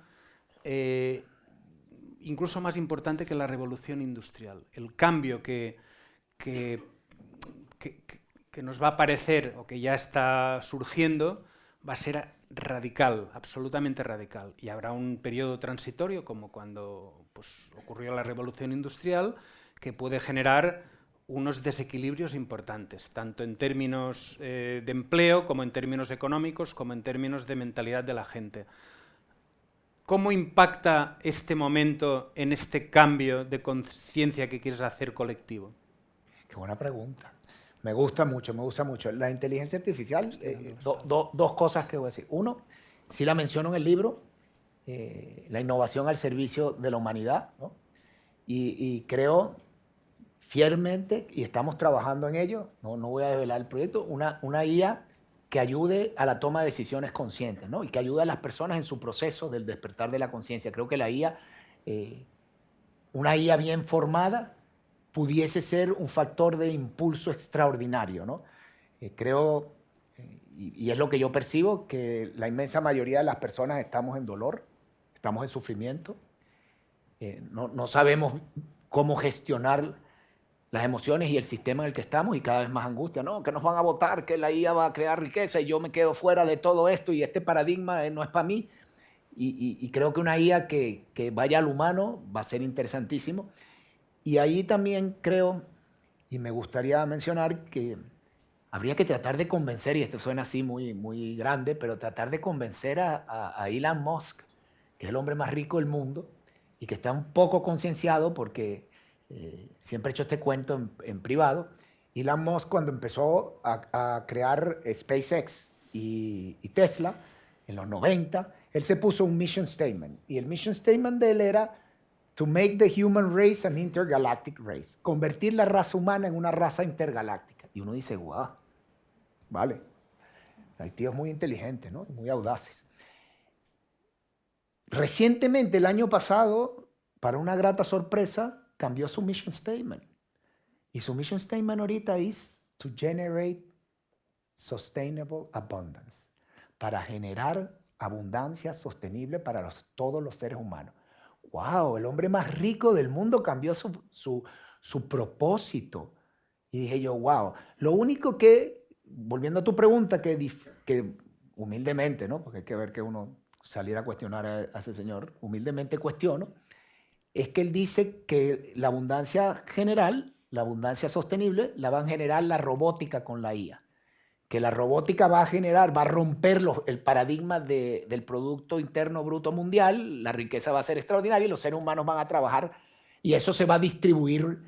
incluso más importante que la revolución industrial. El cambio que nos va a aparecer o que ya está surgiendo va a ser radical, absolutamente radical. Y habrá un periodo transitorio, como cuando pues, ocurrió la revolución industrial, que puede generar unos desequilibrios importantes, tanto en términos de empleo, como en términos económicos, como en términos de mentalidad de la gente. ¿Cómo impacta este momento en este cambio de conciencia que quieres hacer colectivo? Qué buena pregunta. Me gusta mucho, me gusta mucho. La inteligencia artificial, dos cosas que voy a decir. Uno, sí la menciono en el libro, la innovación al servicio de la humanidad, ¿no? Y creo fielmente, y estamos trabajando en ello, no voy a desvelar el proyecto, una IA que ayude a la toma de decisiones conscientes, ¿no? Y que ayude a las personas en su proceso del despertar de la conciencia. Creo que la IA, una IA bien formada, pudiese ser un factor de impulso extraordinario, ¿no? Creo, y es lo que yo percibo, que la inmensa mayoría de las personas estamos en dolor, estamos en sufrimiento, no sabemos cómo gestionar las emociones y el sistema en el que estamos y cada vez más angustia, ¿no? Que nos van a votar, que la IA va a crear riqueza y yo me quedo fuera de todo esto y este paradigma no es para mí. Y creo que una IA que vaya al humano va a ser interesantísimo. Y ahí también creo, y me gustaría mencionar que habría que tratar de convencer, y esto suena así muy grande, pero tratar de convencer a Elon Musk, que es el hombre más rico del mundo y que está un poco concienciado porque siempre he hecho este cuento en privado. Elon Musk, cuando empezó a crear SpaceX y Tesla en los 90, él se puso un mission statement. Y el mission statement de él era to make the human race an intergalactic race. Convertir la raza humana en una raza intergaláctica. Y uno dice, wow, vale. Hay tíos muy inteligentes, ¿no? Muy audaces. Recientemente, el año pasado, para una grata sorpresa, cambió su mission statement. Y su mission statement ahorita es to generate sustainable abundance. Para generar abundancia sostenible para todos los seres humanos. ¡Wow! El hombre más rico del mundo cambió su propósito. Y dije yo, wow. Lo único que, volviendo a tu pregunta, que humildemente, ¿no? Porque hay que ver que uno saliera a cuestionar a ese señor, humildemente cuestiono, es que él dice que la abundancia general, la abundancia sostenible, la va a generar la robótica con la IA. Que la robótica va a romper el paradigma del Producto Interno Bruto Mundial, la riqueza va a ser extraordinaria y los seres humanos van a trabajar y eso se va a distribuir,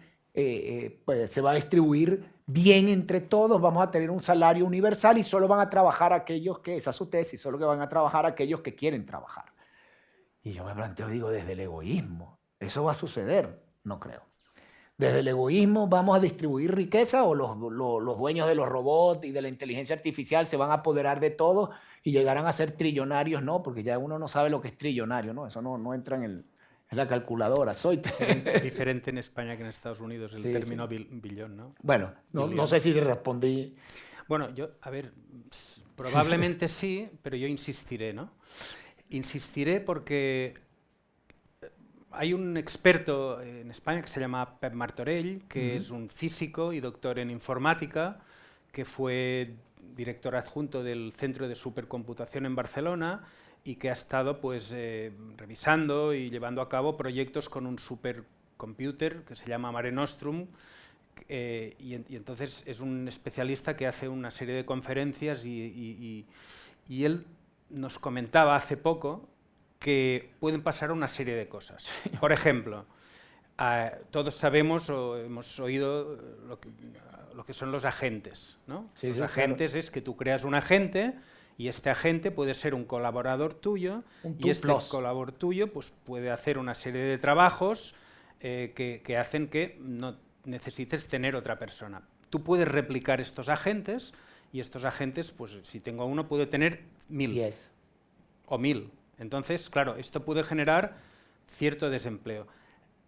bien entre todos, vamos a tener un salario universal y solo van a trabajar aquellos que, esa es su tesis, solo que van a trabajar aquellos que quieren trabajar. Y yo me planteo, digo, desde el egoísmo, ¿eso va a suceder? No creo. Desde el egoísmo vamos a distribuir riqueza o los dueños de los robots y de la inteligencia artificial se van a apoderar de todo y llegarán a ser trillonarios, ¿no? Porque ya uno no sabe lo que es trillonario, ¿no? Eso no entra en la calculadora. Diferente en España que en Estados Unidos, el término billón, ¿no? Bueno, no sé si te respondí. Bueno, probablemente sí, pero yo insistiré, ¿no? Insistiré porque hay un experto en España que se llama Pep Martorell, que es un físico y doctor en informática, que fue director adjunto del Centro de Supercomputación en Barcelona y que ha estado pues, revisando y llevando a cabo proyectos con un supercomputer que se llama Mare Nostrum, y entonces es un especialista que hace una serie de conferencias y él nos comentaba hace poco que pueden pasar una serie de cosas. Por ejemplo, todos sabemos o hemos oído lo que son los agentes, ¿no? Sí, los sí, agentes es que tú creas un agente y este agente puede ser un colaborador tuyo y este colaborador tuyo pues, puede hacer una serie de trabajos que hacen que no necesites tener otra persona. Tú puedes replicar estos agentes y estos agentes, pues si tengo uno, puede tener 1000 10. o 1000. Entonces, claro, esto puede generar cierto desempleo.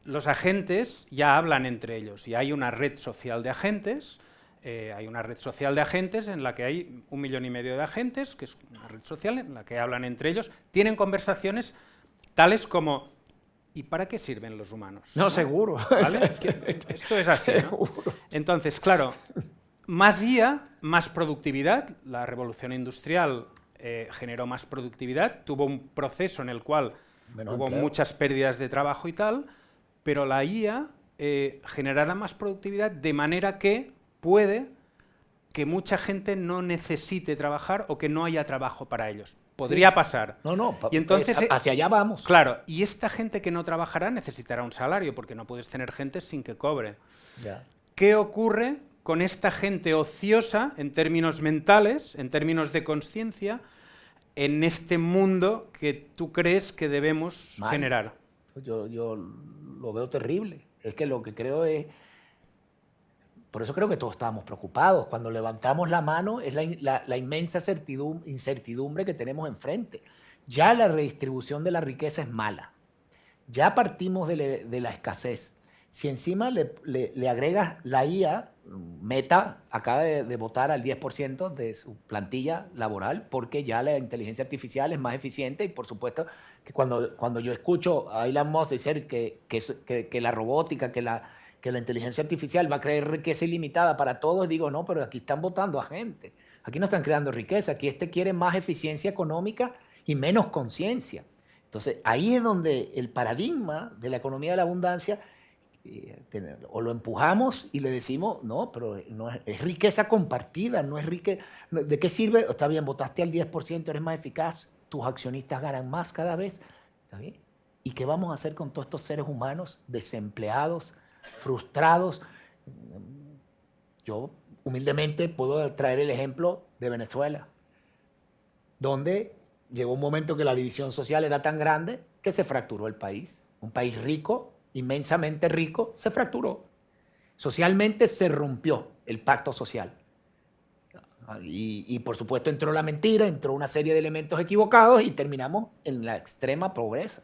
Los agentes ya hablan entre ellos y hay una red social de agentes. Hay una red social de agentes en la que hay 1,5 millones de agentes, que es una red social en la que hablan entre ellos, tienen conversaciones tales como ¿y para qué sirven los humanos? No, seguro. ¿Vale? Es que esto es así, ¿no? Entonces, claro, más IA, más productividad. La revolución industrial generó más productividad, tuvo un proceso en el cual hubo muchas pérdidas de trabajo y tal, pero la IA generará más productividad de manera que puede que mucha gente no necesite trabajar o que no haya trabajo para ellos. Podría pasar. No, y entonces, hacia allá vamos. Claro, y esta gente que no trabajará necesitará un salario, porque no puedes tener gente sin que cobre. Ya. ¿Qué ocurre con esta gente ociosa en términos mentales, en términos de conciencia, en este mundo que tú crees que debemos generar? Yo lo veo terrible. Es que lo que creo es... Por eso creo que todos estábamos preocupados. Cuando levantamos la mano es la inmensa incertidumbre que tenemos enfrente. Ya la redistribución de la riqueza es mala. Ya partimos de la escasez. Si encima le agregas la IA, Meta acaba de votar al 10% de su plantilla laboral porque ya la inteligencia artificial es más eficiente y por supuesto que cuando yo escucho a Elon Musk decir que la robótica, que la inteligencia artificial va a crear riqueza ilimitada para todos, digo, no, pero aquí están votando a gente. Aquí no están creando riqueza, aquí quiere más eficiencia económica y menos conciencia. Entonces, ahí es donde el paradigma de la economía de la abundancia, o lo empujamos y le decimos, no, pero no es riqueza compartida, no es riqueza. ¿De qué sirve? Está bien, votaste al 10%, eres más eficaz, tus accionistas ganan más cada vez. ¿Está bien? ¿Y qué vamos a hacer con todos estos seres humanos desempleados, frustrados? Yo humildemente puedo traer el ejemplo de Venezuela, donde llegó un momento que la división social era tan grande que se fracturó el país. Un país rico, inmensamente rico, se fracturó. Socialmente se rompió el pacto social. Y por supuesto entró la mentira, entró una serie de elementos equivocados y terminamos en la extrema pobreza.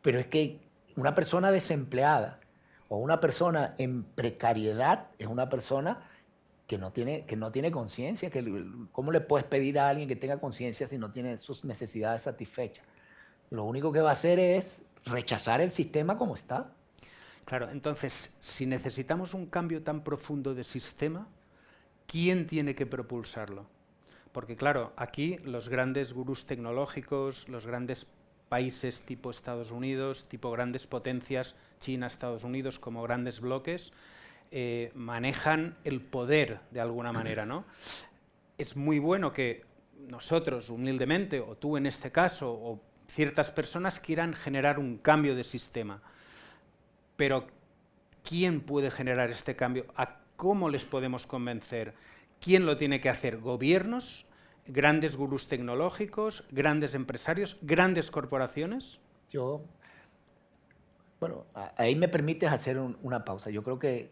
Pero es que una persona desempleada o una persona en precariedad es una persona que no tiene conciencia. ¿Cómo le puedes pedir a alguien que tenga conciencia si no tiene sus necesidades satisfechas? Lo único que va a hacer es rechazar el sistema como está. Claro, entonces, si necesitamos un cambio tan profundo de sistema, ¿quién tiene que propulsarlo? Porque claro, aquí los grandes gurús tecnológicos, los grandes países tipo Estados Unidos, tipo grandes potencias, China, Estados Unidos, como grandes bloques, manejan el poder de alguna manera, ¿no? Es muy bueno que nosotros, humildemente, o tú en este caso, o ciertas personas quieran generar un cambio de sistema. Pero, ¿quién puede generar este cambio? ¿A cómo les podemos convencer? ¿Quién lo tiene que hacer? ¿Gobiernos? ¿Grandes gurús tecnológicos? ¿Grandes empresarios? ¿Grandes corporaciones? Bueno, ahí me permites hacer una pausa. Yo creo que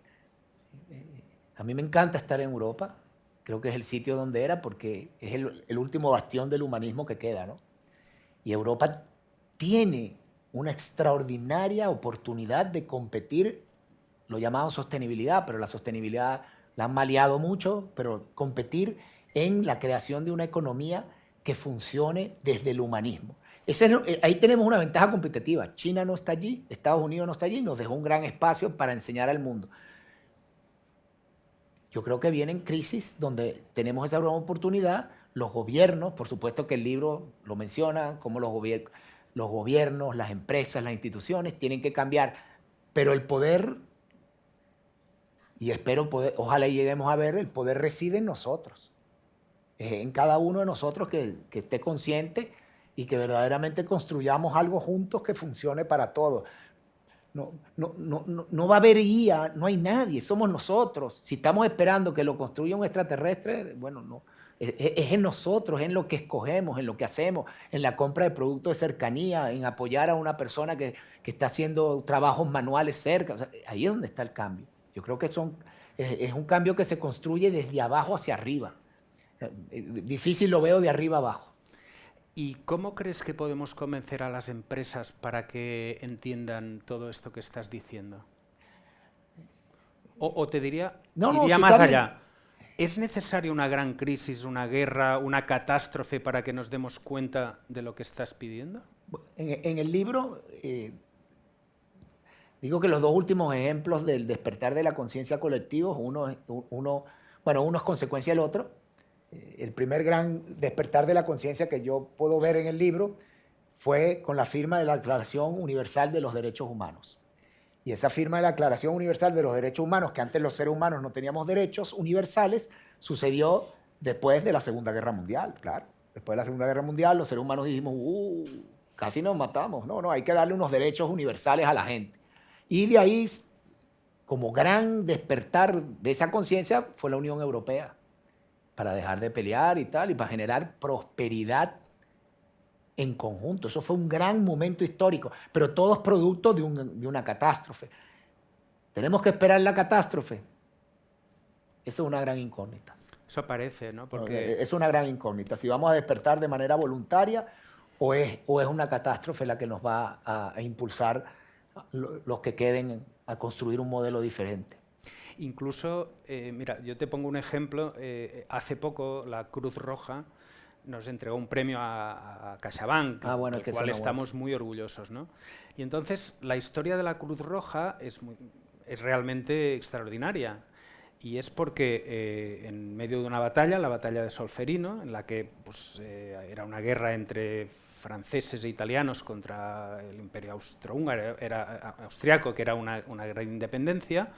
a mí me encanta estar en Europa. Creo que es el sitio donde era porque es el último bastión del humanismo que queda, ¿no? Y Europa tiene una extraordinaria oportunidad de competir, lo llamamos sostenibilidad, pero la sostenibilidad la han maleado mucho, pero competir en la creación de una economía que funcione desde el humanismo. Ahí tenemos una ventaja competitiva. China no está allí, Estados Unidos no está allí, nos dejó un gran espacio para enseñar al mundo. Yo creo que vienen crisis donde tenemos esa gran oportunidad. Los gobiernos, por supuesto que el libro lo menciona, como los gobiernos, las empresas, las instituciones tienen que cambiar, pero el poder, y espero ojalá lleguemos a ver, el poder reside en nosotros, en cada uno de nosotros que esté consciente y que verdaderamente construyamos algo juntos que funcione para todos. No va a haber guía, no hay nadie, somos nosotros. Si estamos esperando que lo construya un extraterrestre, bueno, no. Es en nosotros, es en lo que escogemos, en lo que hacemos, en la compra de productos de cercanía, en apoyar a una persona que está haciendo trabajos manuales cerca. O sea, ahí es donde está el cambio. Yo creo que es un cambio que se construye desde abajo hacia arriba. Difícil lo veo de arriba abajo. ¿Y cómo crees que podemos convencer a las empresas para que entiendan todo esto que estás diciendo? O te diría, iría más allá. ¿Es necesaria una gran crisis, una guerra, una catástrofe para que nos demos cuenta de lo que estás pidiendo? En el libro digo que los dos últimos ejemplos del despertar de la conciencia colectiva, uno es consecuencia del otro. El primer gran despertar de la conciencia que yo puedo ver en el libro fue con la firma de la Declaración Universal de los Derechos Humanos. Y esa firma de la Declaración Universal de los Derechos Humanos, que antes los seres humanos no teníamos derechos universales, sucedió después de la Segunda Guerra Mundial, claro. Después de la Segunda Guerra Mundial, los seres humanos dijimos, casi nos matamos. No, hay que darle unos derechos universales a la gente. Y de ahí, como gran despertar de esa conciencia, fue la Unión Europea, para dejar de pelear y tal, y para generar prosperidad en conjunto. Eso fue un gran momento histórico, pero todo es producto de una catástrofe. ¿Tenemos que esperar la catástrofe? Esa es una gran incógnita. Eso parece, ¿no? Porque es una gran incógnita. Si vamos a despertar de manera voluntaria o es una catástrofe la que nos va a impulsar los que queden a construir un modelo diferente. Incluso, mira, yo te pongo un ejemplo. Hace poco la Cruz Roja nos entregó un premio a CaixaBank, del cual estamos muy orgullosos, ¿no? Y entonces la historia de la Cruz Roja es realmente extraordinaria. Y es porque en medio de una batalla, la batalla de Solferino, en la que pues, era una guerra entre franceses e italianos contra el imperio austrohúngaro, era austriaco, que era una guerra de independencia,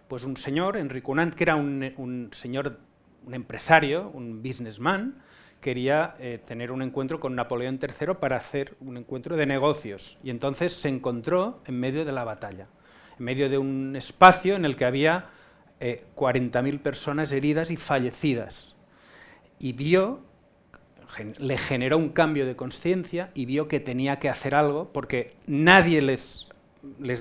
pues un señor, Henri Dunant, que era un empresario, un businessman, quería tener un encuentro con Napoleón III para hacer un encuentro de negocios. Y entonces se encontró en medio de la batalla, en medio de un espacio en el que había 40.000 personas heridas y fallecidas. Y le generó un cambio de conciencia y vio que tenía que hacer algo porque nadie les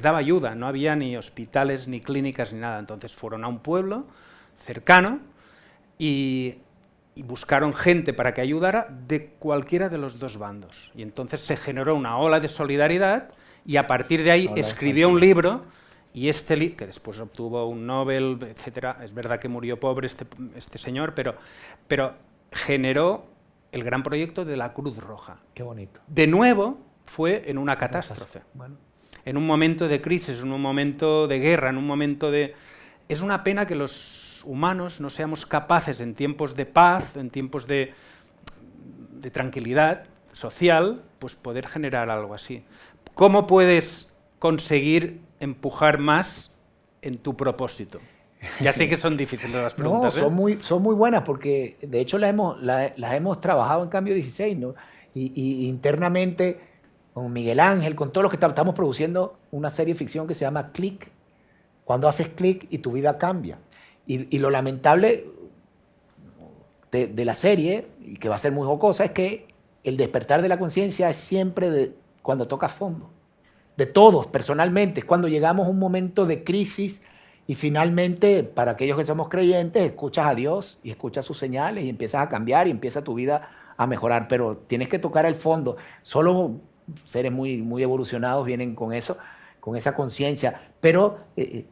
daba ayuda, no había ni hospitales, ni clínicas, ni nada. Entonces fueron a un pueblo cercano y buscaron gente para que ayudara de cualquiera de los dos bandos. Y entonces se generó una ola de solidaridad y a partir de ahí escribió un libro, y este libro, que después obtuvo un Nobel, etcétera. Es verdad que murió pobre este señor, pero generó el gran proyecto de la Cruz Roja. Qué bonito. De nuevo fue en una catástrofe. Bueno. En un momento de crisis, en un momento de guerra, en un momento de... Es una pena que los humanos no seamos capaces en tiempos de paz, en tiempos de tranquilidad social, pues poder generar algo así. ¿Cómo puedes conseguir empujar más en tu propósito? Ya sé que son difíciles las preguntas. No, son muy buenas porque de hecho las hemos trabajado en Cambio 16, ¿no? Y internamente con Miguel Ángel, con todos los que estamos produciendo una serie de ficción que se llama Click, cuando haces clic y tu vida cambia. Y lo lamentable de la serie, y que va a ser muy jocosa, es que el despertar de la conciencia es siempre cuando tocas fondo. De todos, personalmente, es cuando llegamos a un momento de crisis y finalmente, para aquellos que somos creyentes, escuchas a Dios y escuchas sus señales y empiezas a cambiar y empieza tu vida a mejorar, pero tienes que tocar el fondo. Solo seres muy evolucionados vienen con eso, con esa conciencia, pero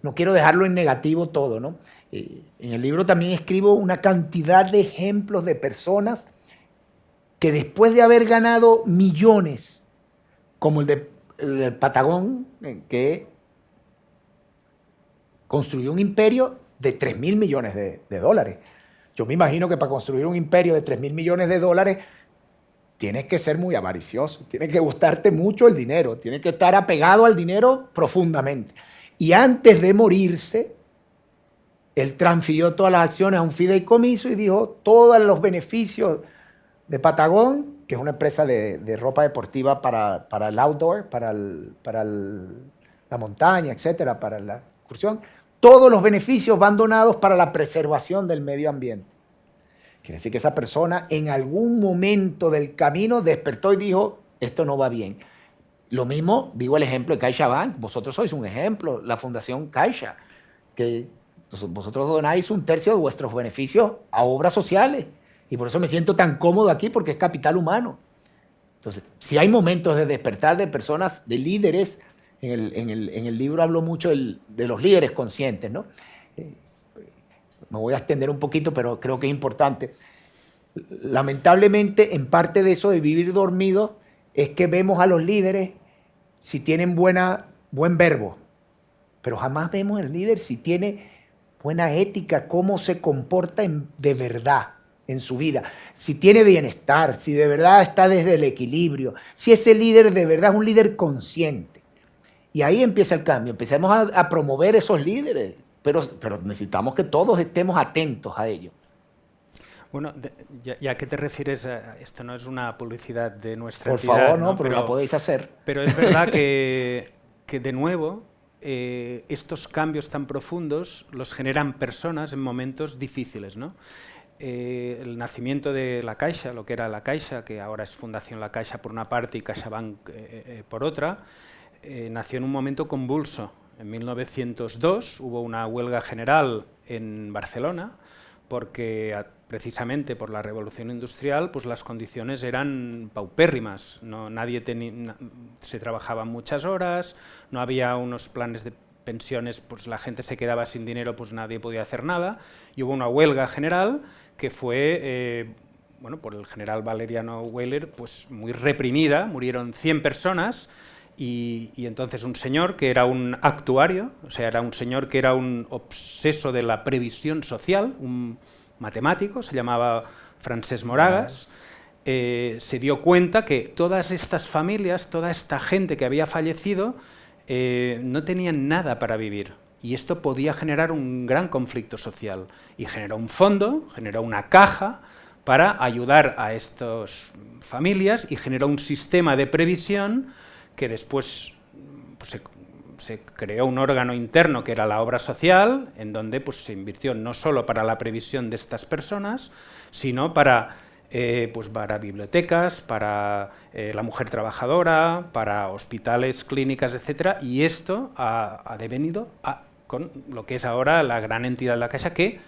no quiero dejarlo en negativo todo, ¿no? En el libro también escribo una cantidad de ejemplos de personas que después de haber ganado millones, como el Patagón, que construyó un imperio de 3.000 millones de dólares. Yo me imagino que para construir un imperio de 3.000 millones de dólares tienes que ser muy avaricioso, tienes que gustarte mucho el dinero, tienes que estar apegado al dinero profundamente. Y antes de morirse, él transfirió todas las acciones a un fideicomiso y dijo, todos los beneficios de Patagón que es una empresa de ropa deportiva para el outdoor, la montaña, etcétera, para la excursión. Todos los beneficios van donados para la preservación del medio ambiente. Quiere decir que esa persona en algún momento del camino despertó y dijo, esto no va bien. Lo mismo, digo el ejemplo de CaixaBank, vosotros sois un ejemplo, la Fundación Caixa, que vosotros donáis 1/3 de vuestros beneficios a obras sociales. Y por eso me siento tan cómodo aquí, porque es capital humano. Entonces, si hay momentos de despertar de personas, de líderes, en el libro hablo mucho de los líderes conscientes, ¿no? Me voy a extender un poquito, pero creo que es importante. Lamentablemente, en parte de eso de vivir dormido, es que vemos a los líderes si tienen buen verbo, pero jamás vemos al líder si tiene buena ética, cómo se comporta de verdad en su vida, si tiene bienestar, si de verdad está desde el equilibrio, si ese líder de verdad es un líder consciente. Y ahí empieza el cambio, empecemos a promover esos líderes, pero necesitamos que todos estemos atentos a ello. Bueno, ya que te refieres a esto, no es una publicidad de nuestra entidad. Por favor, no, pero la podéis hacer. Pero es verdad que de nuevo, estos cambios tan profundos los generan personas en momentos difíciles, ¿no? El nacimiento de la Caixa, lo que era la Caixa, que ahora es Fundación La Caixa por una parte y CaixaBank por otra, nació en un momento convulso. En 1902 hubo una huelga general en Barcelona porque precisamente por la revolución industrial pues las condiciones eran paupérrimas, se trabajaban muchas horas, no había unos planes de pensiones, pues la gente se quedaba sin dinero, pues nadie podía hacer nada, y hubo una huelga general que fue por el general Valeriano Weyler pues muy reprimida, murieron 100 personas. Y entonces un señor que era un actuario, o sea, era un señor que era un obseso de la previsión social, un matemático, se llamaba Francesc Moragas, se dio cuenta que todas estas familias, toda esta gente que había fallecido, no tenían nada para vivir. Y esto podía generar un gran conflicto social. Y generó un fondo, generó una caja para ayudar a estas familias y generó un sistema de previsión que después pues, se creó un órgano interno que era la obra social, en donde pues, se invirtió no solo para la previsión de estas personas, sino para bibliotecas, para la mujer trabajadora, para hospitales, clínicas, etc. Y esto ha devenido con lo que es ahora la gran entidad de la Caixa, que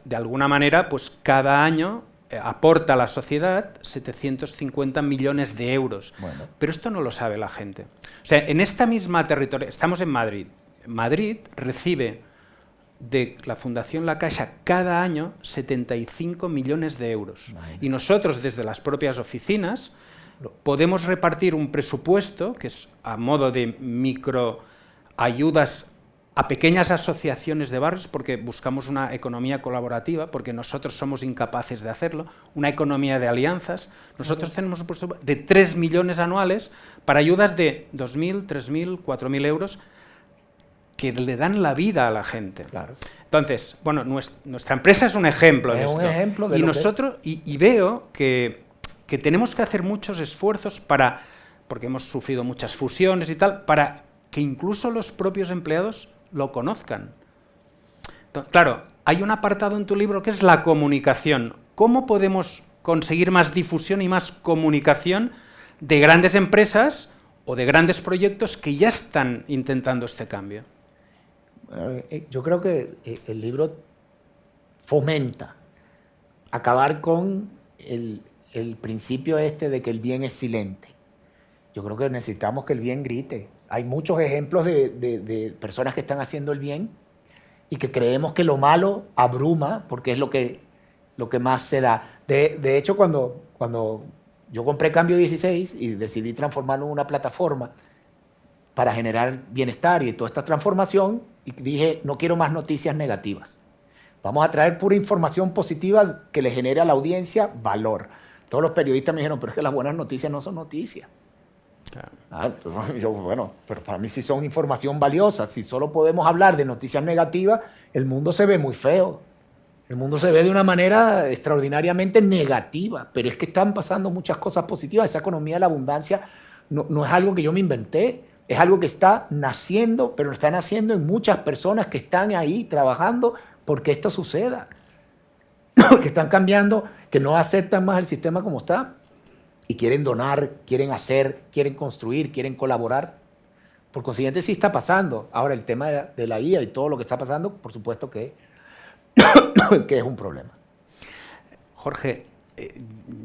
de alguna manera pues, cada año aporta a la sociedad 750 millones de euros. Bueno. Pero esto no lo sabe la gente. O sea, en esta misma territorio, estamos en Madrid. Madrid recibe de la Fundación La Caixa cada año 75 millones de euros. Bueno. Y nosotros, desde las propias oficinas, podemos repartir un presupuesto, que es a modo de microayudas a pequeñas asociaciones de barrios, porque buscamos una economía colaborativa, porque nosotros somos incapaces de hacerlo, una economía de alianzas. Nosotros tenemos un presupuesto de 3 millones anuales para ayudas de 2.000, 3.000, 4.000 euros que le dan la vida a la gente. Claro. Entonces, bueno, nuestra empresa es un ejemplo de esto. Un ejemplo de y veo que tenemos que hacer muchos esfuerzos porque hemos sufrido muchas fusiones y tal, para que incluso los propios empleados lo conozcan. Claro, hay un apartado en tu libro que es la comunicación. ¿Cómo podemos conseguir más difusión y más comunicación de grandes empresas o de grandes proyectos que ya están intentando este cambio? Yo creo que el libro fomenta acabar con el principio de que el bien es silente. Yo creo que necesitamos que el bien grite. Hay muchos ejemplos de personas que están haciendo el bien y que creemos que lo malo abruma porque es lo que más se da. De hecho, cuando yo compré Cambio 16 y decidí transformarlo en una plataforma para generar bienestar y toda esta transformación, y dije, no quiero más noticias negativas. Vamos a traer pura información positiva que le genere a la audiencia valor. Todos los periodistas me dijeron, pero es que las buenas noticias no son noticias. Claro. Pero para mí sí son información valiosa. Si solo podemos hablar de noticias negativas, el mundo se ve muy feo. El mundo se ve de una manera extraordinariamente negativa, pero es que están pasando muchas cosas positivas. Esa economía de la abundancia no es algo que yo me inventé, es algo que está naciendo, pero lo están haciendo en muchas personas que están ahí trabajando porque esto suceda. Que están cambiando, que no aceptan más el sistema como está y quieren donar, quieren hacer, quieren construir, quieren colaborar. Por consiguiente, sí está pasando. Ahora, el tema de la IA y todo lo que está pasando, por supuesto que es un problema. Jorge,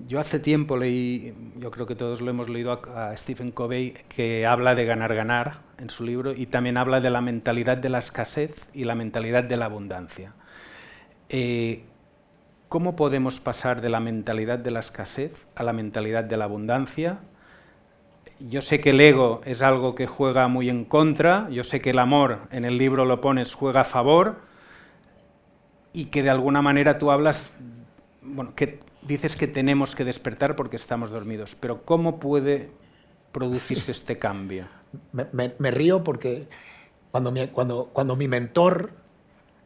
yo hace tiempo leí, yo creo que todos lo hemos leído a Stephen Covey, que habla de ganar-ganar en su libro y también habla de la mentalidad de la escasez y la mentalidad de la abundancia. ¿Cómo podemos pasar de la mentalidad de la escasez a la mentalidad de la abundancia? Yo sé que el ego es algo que juega muy en contra, yo sé que el amor, en el libro lo pones, juega a favor, y que de alguna manera tú hablas, bueno, que dices que tenemos que despertar porque estamos dormidos, pero ¿cómo puede producirse este cambio? Me río porque cuando mi mentor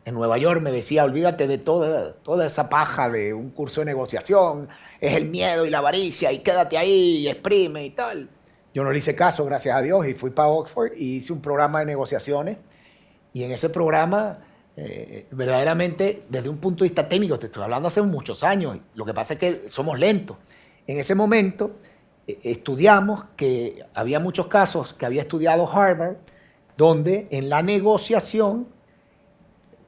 en Nueva York me decía, olvídate de toda esa paja de un curso de negociación, es el miedo y la avaricia, y quédate ahí y exprime y tal. Yo no le hice caso, gracias a Dios, y fui para Oxford y hice un programa de negociaciones, y en ese programa, verdaderamente, desde un punto de vista técnico, te estoy hablando hace muchos años, lo que pasa es que somos lentos. En ese momento estudiamos que había muchos casos que había estudiado Harvard, donde en la negociación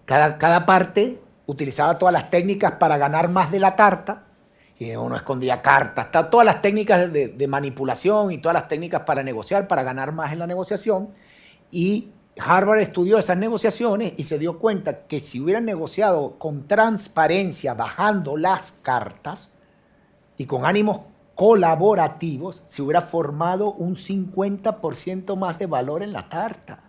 cada parte utilizaba todas las técnicas para ganar más de la tarta, y uno escondía cartas, todas las técnicas de manipulación y todas las técnicas para negociar, para ganar más en la negociación. Y Harvard estudió esas negociaciones y se dio cuenta que si hubieran negociado con transparencia, bajando las cartas y con ánimos colaborativos, se hubiera formado un 50% más de valor en la tarta.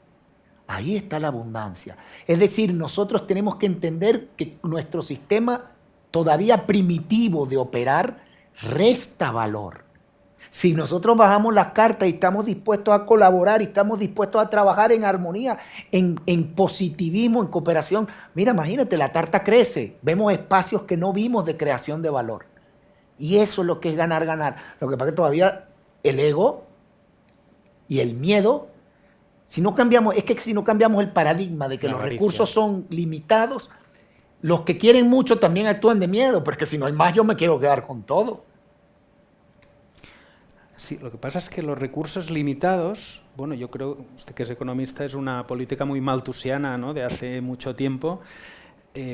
Ahí está la abundancia. Es decir, nosotros tenemos que entender que nuestro sistema todavía primitivo de operar resta valor. Si nosotros bajamos las cartas y estamos dispuestos a colaborar y estamos dispuestos a trabajar en armonía, en positivismo, en cooperación, mira, imagínate, la tarta crece, vemos espacios que no vimos de creación de valor. Y eso es lo que es ganar, ganar. Lo que pasa es que todavía el ego y el miedo, si no cambiamos el paradigma de que los recursos son limitados, los que quieren mucho también actúan de miedo, porque si no hay más yo me quiero quedar con todo. Sí, lo que pasa es que los recursos limitados, bueno, yo creo, usted que es economista, es una política muy malthusiana, ¿no?, de hace mucho tiempo.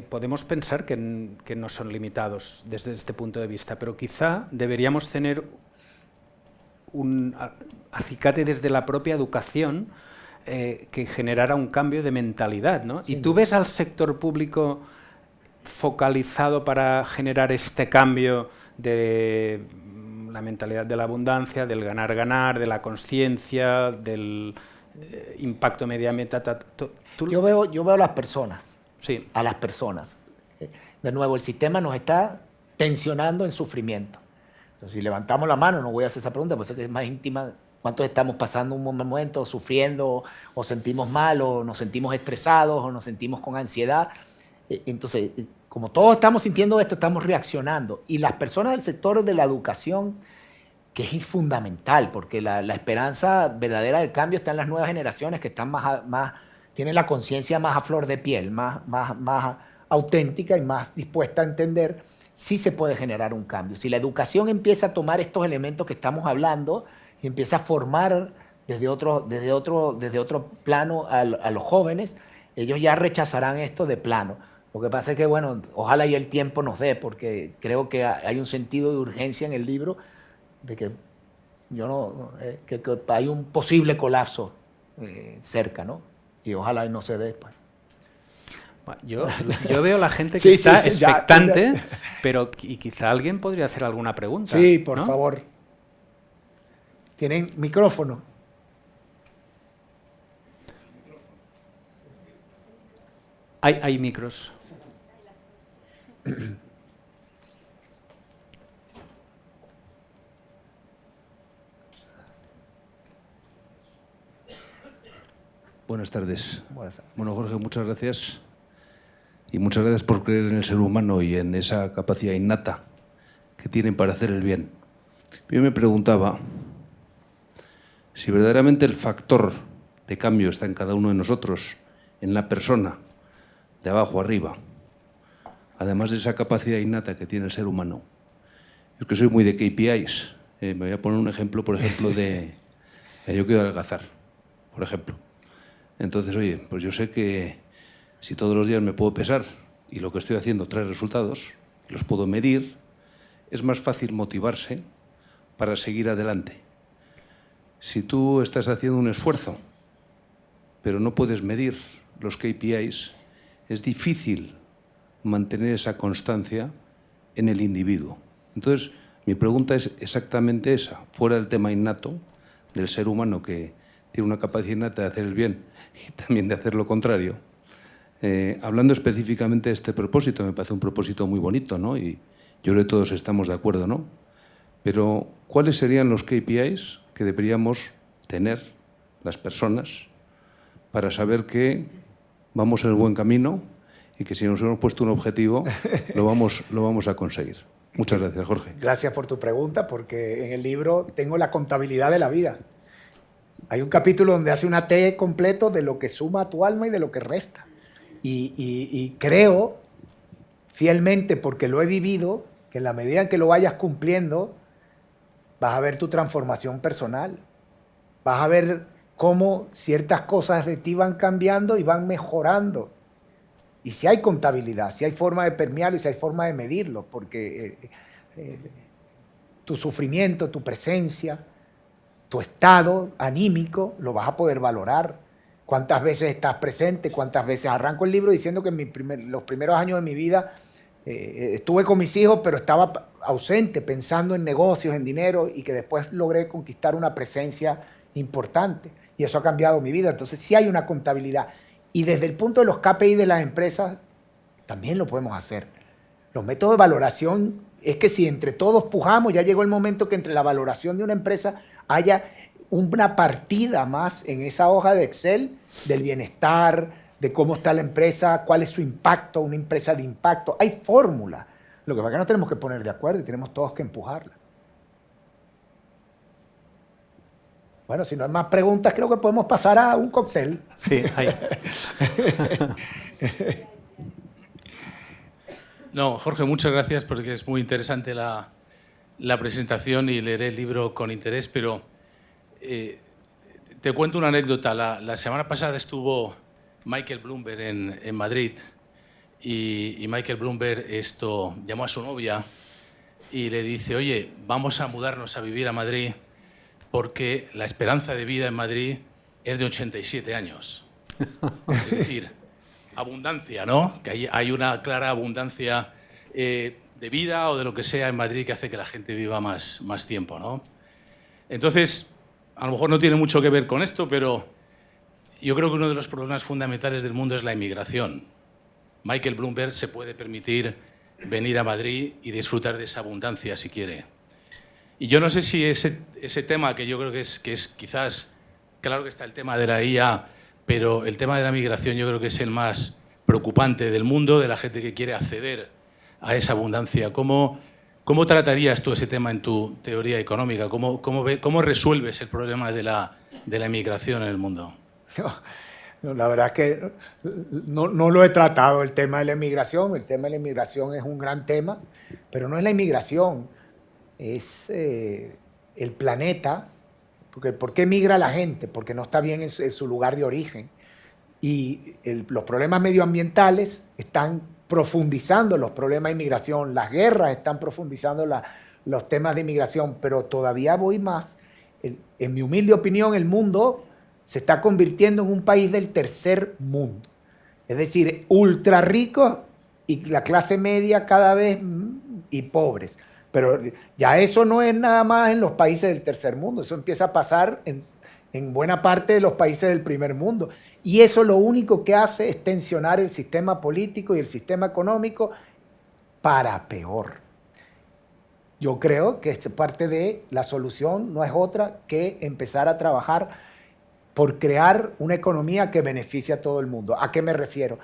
Podemos pensar que no son limitados desde este punto de vista, pero quizá deberíamos tener un acicate desde la propia educación que generara un cambio de mentalidad, ¿no? Sí. ¿Y tú ves al sector público focalizado para generar este cambio de la mentalidad de la abundancia, del ganar-ganar, de la conciencia, del impacto medioambiental? Yo veo a las personas. Sí. A las personas. De nuevo, el sistema nos está tensionando en sufrimiento. Entonces, si levantamos la mano, no voy a hacer esa pregunta, porque es más íntima. ¿Cuántos estamos pasando un momento sufriendo, o sentimos mal, o nos sentimos estresados, o nos sentimos con ansiedad? Entonces, como todos estamos sintiendo esto, estamos reaccionando. Y las personas del sector de la educación, que es fundamental, porque la esperanza verdadera del cambio está en las nuevas generaciones que están tienen la conciencia más a flor de piel, más auténtica y más dispuesta a entender, sí se puede generar un cambio. Si la educación empieza a tomar estos elementos que estamos hablando y empieza a formar desde otro plano a los jóvenes, ellos ya rechazarán esto de plano. Lo que pasa es que, bueno, ojalá y el tiempo nos dé, porque creo que hay un sentido de urgencia en el libro de que que hay un posible colapso cerca, ¿no? Y ojalá y no se dé. Pues. Yo veo a la gente que está expectante, pero y quizá alguien podría hacer alguna pregunta. Sí, por ¿no? favor. ¿Tienen micrófono? Hay micros. Buenas tardes. Buenas tardes. Bueno, Jorge, muchas gracias. y muchas gracias por creer en el ser humano y en esa capacidad innata que tienen para hacer el bien. Yo me preguntaba si verdaderamente el factor de cambio está en cada uno de nosotros, en la persona, de abajo arriba, además de esa capacidad innata que tiene el ser humano. Yo que soy muy de KPIs. Me voy a poner un ejemplo, por ejemplo, de... Yo quiero adelgazar, por ejemplo. Entonces, oye, pues yo sé que si todos los días me puedo pesar y lo que estoy haciendo trae resultados, los puedo medir, es más fácil motivarse para seguir adelante. Si tú estás haciendo un esfuerzo, pero no puedes medir los KPIs, es difícil mantener esa constancia en el individuo. Entonces, mi pregunta es exactamente esa, fuera del tema innato del ser humano que tiene una capacidad innata de hacer el bien y también de hacer lo contrario. Hablando específicamente de este propósito, me parece un propósito muy bonito, ¿no? Y yo creo que todos estamos de acuerdo, ¿no? Pero, ¿cuáles serían los KPIs que deberíamos tener las personas para saber que vamos en el buen camino y que si nos hemos puesto un objetivo, lo vamos a conseguir? Muchas gracias, Jorge. Gracias por tu pregunta, porque en el libro tengo la contabilidad de la vida. Hay un capítulo donde hace una T completo de lo que suma a tu alma y de lo que resta. Y creo fielmente, porque lo he vivido, que en la medida en que lo vayas cumpliendo, vas a ver tu transformación personal. Vas a ver cómo ciertas cosas de ti van cambiando y van mejorando. Y si hay contabilidad, si hay forma de permearlo y si hay forma de medirlo, porque tu sufrimiento, tu presencia, tu estado anímico, lo vas a poder valorar. ¿Cuántas veces estás presente? ¿Cuántas veces? Arranco el libro diciendo que en los primeros años de mi vida estuve con mis hijos, pero estaba ausente, pensando en negocios, en dinero, y que después logré conquistar una presencia importante. Y eso ha cambiado mi vida. Entonces sí hay una contabilidad. Y desde el punto de los KPI de las empresas, también lo podemos hacer. Los métodos de valoración es que si entre todos pujamos, ya llegó el momento que entre la valoración de una empresa haya una partida más en esa hoja de Excel del bienestar, de cómo está la empresa, cuál es su impacto, una empresa de impacto. Hay fórmula. Lo que pasa es que nos tenemos que poner de acuerdo y tenemos todos que empujarla. Bueno, si no hay más preguntas, creo que podemos pasar a un cóctel. Sí, hay. No, Jorge, muchas gracias porque es muy interesante la presentación y leeré el libro con interés, pero te cuento una anécdota. La semana pasada estuvo Michael Bloomberg en Madrid y Michael Bloomberg llamó a su novia y le dice, oye, vamos a mudarnos a vivir a Madrid porque la esperanza de vida en Madrid es de 87 años. Es decir, abundancia, ¿no? Que hay una clara abundancia de vida o de lo que sea en Madrid que hace que la gente viva más tiempo, ¿no? Entonces, a lo mejor no tiene mucho que ver con esto, pero yo creo que uno de los problemas fundamentales del mundo es la inmigración. Michael Bloomberg se puede permitir venir a Madrid y disfrutar de esa abundancia si quiere. Y yo no sé si ese tema, que yo creo que es quizás, claro que está el tema de la IA, pero el tema de la migración yo creo que es el más preocupante del mundo, de la gente que quiere acceder a esa abundancia. ¿Cómo tratarías tú ese tema en tu teoría económica? ¿Cómo resuelves el problema de la inmigración en el mundo? No, la verdad es que no lo he tratado, el tema de la inmigración. El tema de la inmigración es un gran tema, pero no es la inmigración, es el planeta. Porque, ¿por qué migra la gente? Porque no está bien en su lugar de origen. Y los problemas medioambientales están profundizando los problemas de inmigración, las guerras están profundizando los temas de inmigración, pero todavía voy más. En mi humilde opinión, el mundo se está convirtiendo en un país del tercer mundo. Es decir, ultra ricos y la clase media cada vez y pobres. Pero ya eso no es nada más en los países del tercer mundo, eso empieza a pasar en buena parte de los países del primer mundo. Y eso lo único que hace es tensionar el sistema político y el sistema económico para peor. Yo creo que parte de la solución no es otra que empezar a trabajar por crear una economía que beneficie a todo el mundo. ¿A qué me refiero?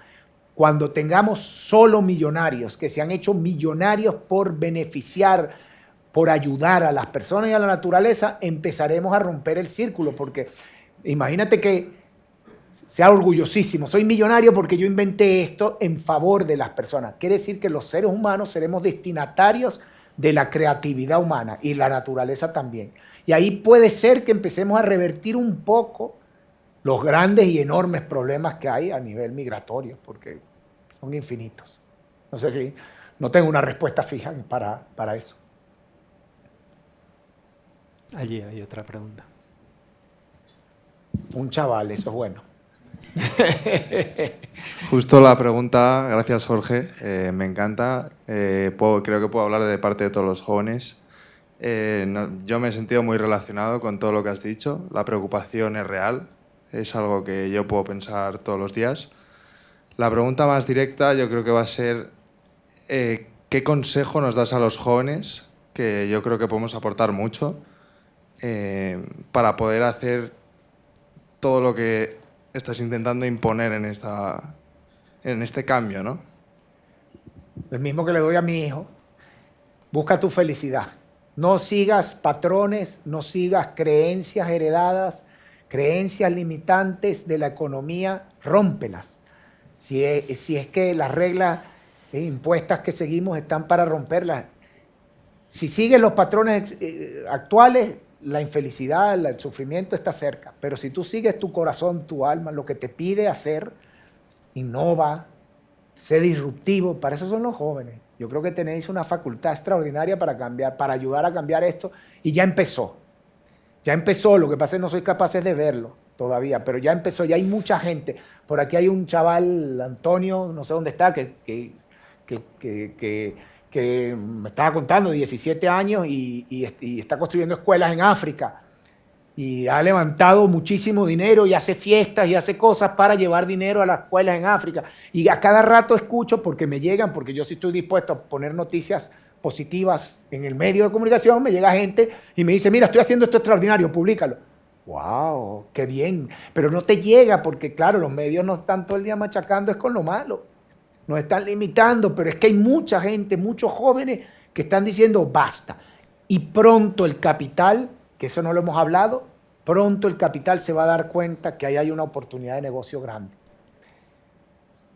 Cuando tengamos solo millonarios, que se han hecho millonarios por beneficiar, por ayudar a las personas y a la naturaleza, empezaremos a romper el círculo, porque imagínate que sea orgullosísimo, soy millonario porque yo inventé esto en favor de las personas. Quiere decir que los seres humanos seremos destinatarios de la creatividad humana y la naturaleza también. Y ahí puede ser que empecemos a revertir un poco los grandes y enormes problemas que hay a nivel migratorio, porque son infinitos. No sé si, no tengo una respuesta fija para eso. Allí hay otra pregunta. Un chaval, eso es bueno. Justo la pregunta, gracias Jorge, me encanta. Creo que puedo hablar de parte de todos los jóvenes. Yo me he sentido muy relacionado con todo lo que has dicho. La preocupación es real, es algo que yo puedo pensar todos los días. La pregunta más directa yo creo que va a ser ¿qué consejo nos das a los jóvenes? Que yo creo que podemos aportar mucho para poder hacer todo lo que estás intentando imponer en este cambio, ¿no? El mismo que le doy a mi hijo. Busca tu felicidad. No sigas patrones, no sigas creencias heredadas, creencias limitantes de la economía, rómpelas. Si es que las reglas impuestas que seguimos están para romperlas. Si sigues los patrones actuales, la infelicidad, el sufrimiento está cerca. Pero si tú sigues tu corazón, tu alma, lo que te pide hacer, innova, sé disruptivo. Para eso son los jóvenes. Yo creo que tenéis una facultad extraordinaria para cambiar, para ayudar a cambiar esto. Y ya empezó. Ya empezó. Lo que pasa es que no soy capaz de verlo todavía, pero ya empezó. Ya hay mucha gente. Por aquí hay un chaval, Antonio, no sé dónde está, que me estaba contando, 17 años y está construyendo escuelas en África y ha levantado muchísimo dinero y hace fiestas y hace cosas para llevar dinero a las escuelas en África. Y a cada rato escucho, porque me llegan, porque yo sí estoy dispuesto a poner noticias positivas en el medio de comunicación, me llega gente y me dice, mira, estoy haciendo esto extraordinario, públicalo. ¡Wow! ¡Qué bien! Pero no te llega porque, claro, los medios no están todo el día machacando, es con lo malo. Nos están limitando, pero es que hay mucha gente, muchos jóvenes que están diciendo basta. Y pronto el capital, que eso no lo hemos hablado, pronto el capital se va a dar cuenta que ahí hay una oportunidad de negocio grande.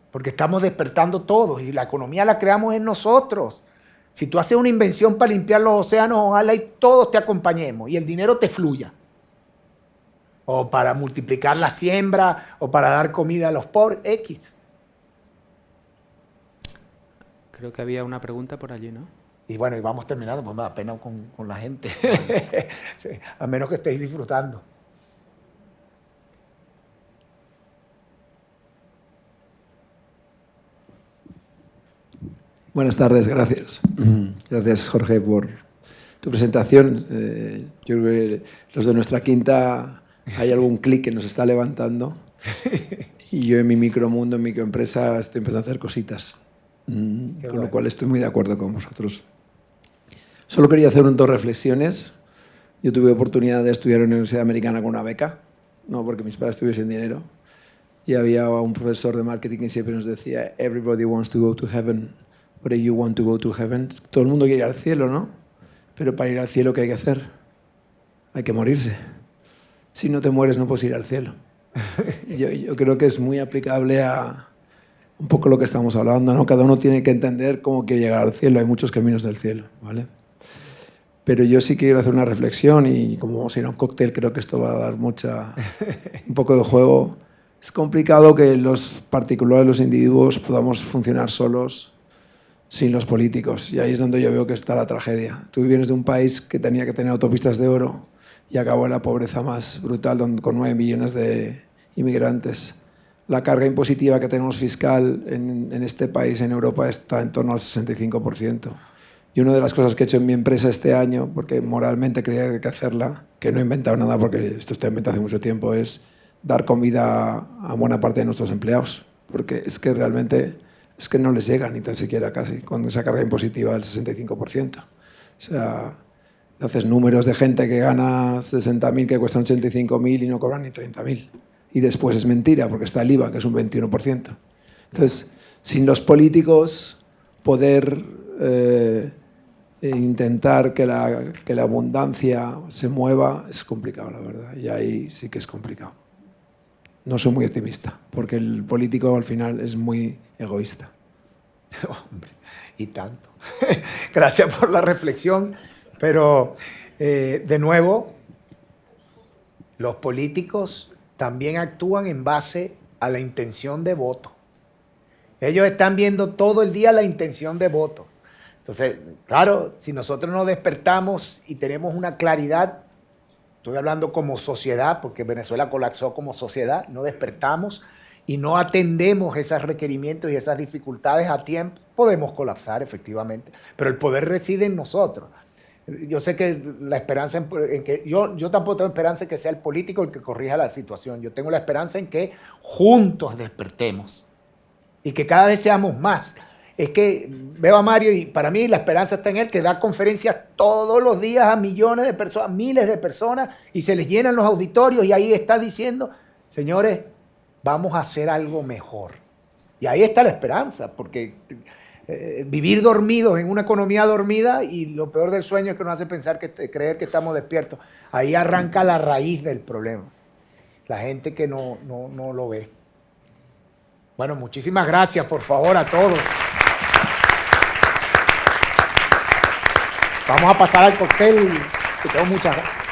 Porque estamos despertando todos y la economía la creamos en nosotros. Si tú haces una invención para limpiar los océanos, ojalá y todos te acompañemos y el dinero te fluya. O para multiplicar la siembra, o para dar comida a los pobres, X. Creo que había una pregunta por allí, ¿no? Y bueno, y vamos terminando, pues me da pena con la gente. Sí, a menos que estéis disfrutando. Buenas tardes, gracias. Gracias, Jorge, por tu presentación. Yo creo que los de nuestra quinta hay algún clic que nos está levantando y yo en mi micromundo, en mi microempresa, estoy empezando a hacer cositas. Con lo cual estoy muy de acuerdo con vosotros. Solo quería hacer dos reflexiones. Yo tuve oportunidad de estudiar en la Universidad Americana con una beca, no porque mis padres tuviesen dinero, y había un profesor de marketing que siempre nos decía everybody wants to go to heaven, but do you want to go to heaven? Todo el mundo quiere ir al cielo, ¿no? Pero para ir al cielo, ¿qué hay que hacer? Hay que morirse. Si no te mueres, no puedes ir al cielo. Yo creo que es muy aplicable a un poco lo que estamos hablando, ¿no? Cada uno tiene que entender cómo quiere llegar al cielo. Hay muchos caminos del cielo, ¿vale? Pero yo sí quiero hacer una reflexión y como vamos a ir a un cóctel, creo que esto va a dar un poco de juego. Es complicado que los particulares, los individuos, podamos funcionar solos sin los políticos. Y ahí es donde yo veo que está la tragedia. Tú vienes de un país que tenía que tener autopistas de oro y acabó en la pobreza más brutal con 9 millones de inmigrantes. La carga impositiva que tenemos fiscal en este país, en Europa, está en torno al 65%. Y una de las cosas que he hecho en mi empresa este año, porque moralmente creía que hay que hacerla, que no he inventado nada porque esto está inventado hace mucho tiempo, es dar comida a buena parte de nuestros empleados. Porque es que realmente es que no les llega ni tan siquiera casi con esa carga impositiva del 65%. O sea, haces números de gente que gana 60.000, que cuestan 85.000 y no cobran ni 30.000. Y después es mentira porque está el IVA, que es un 21%. Entonces, sin los políticos poder intentar que la abundancia se mueva es complicado, la verdad. Y ahí sí que es complicado. No soy muy optimista, porque el político al final es muy egoísta. Hombre, y tanto. Gracias por la reflexión, pero de nuevo, los políticos también actúan en base a la intención de voto. Ellos están viendo todo el día la intención de voto. Entonces, claro, si nosotros nos despertamos y tenemos una claridad, estoy hablando como sociedad, porque Venezuela colapsó como sociedad, no despertamos y no atendemos esos requerimientos y esas dificultades a tiempo, podemos colapsar efectivamente, pero el poder reside en nosotros. Yo sé que la esperanza en que yo tampoco tengo esperanza en que sea el político el que corrija la situación, yo tengo la esperanza en que juntos despertemos y que cada vez seamos más. Es que veo a Mario y para mí la esperanza está en él, que da conferencias todos los días a millones de personas, miles de personas, y se les llenan los auditorios y ahí está diciendo, señores, vamos a hacer algo mejor. Y ahí está la esperanza, porque vivir dormidos en una economía dormida y lo peor del sueño es que nos hace pensar, creer que estamos despiertos. Ahí arranca la raíz del problema. La gente que no lo ve. Bueno, muchísimas gracias, por favor, a todos. Vamos a pasar al cóctel, que tengo muchas gracias.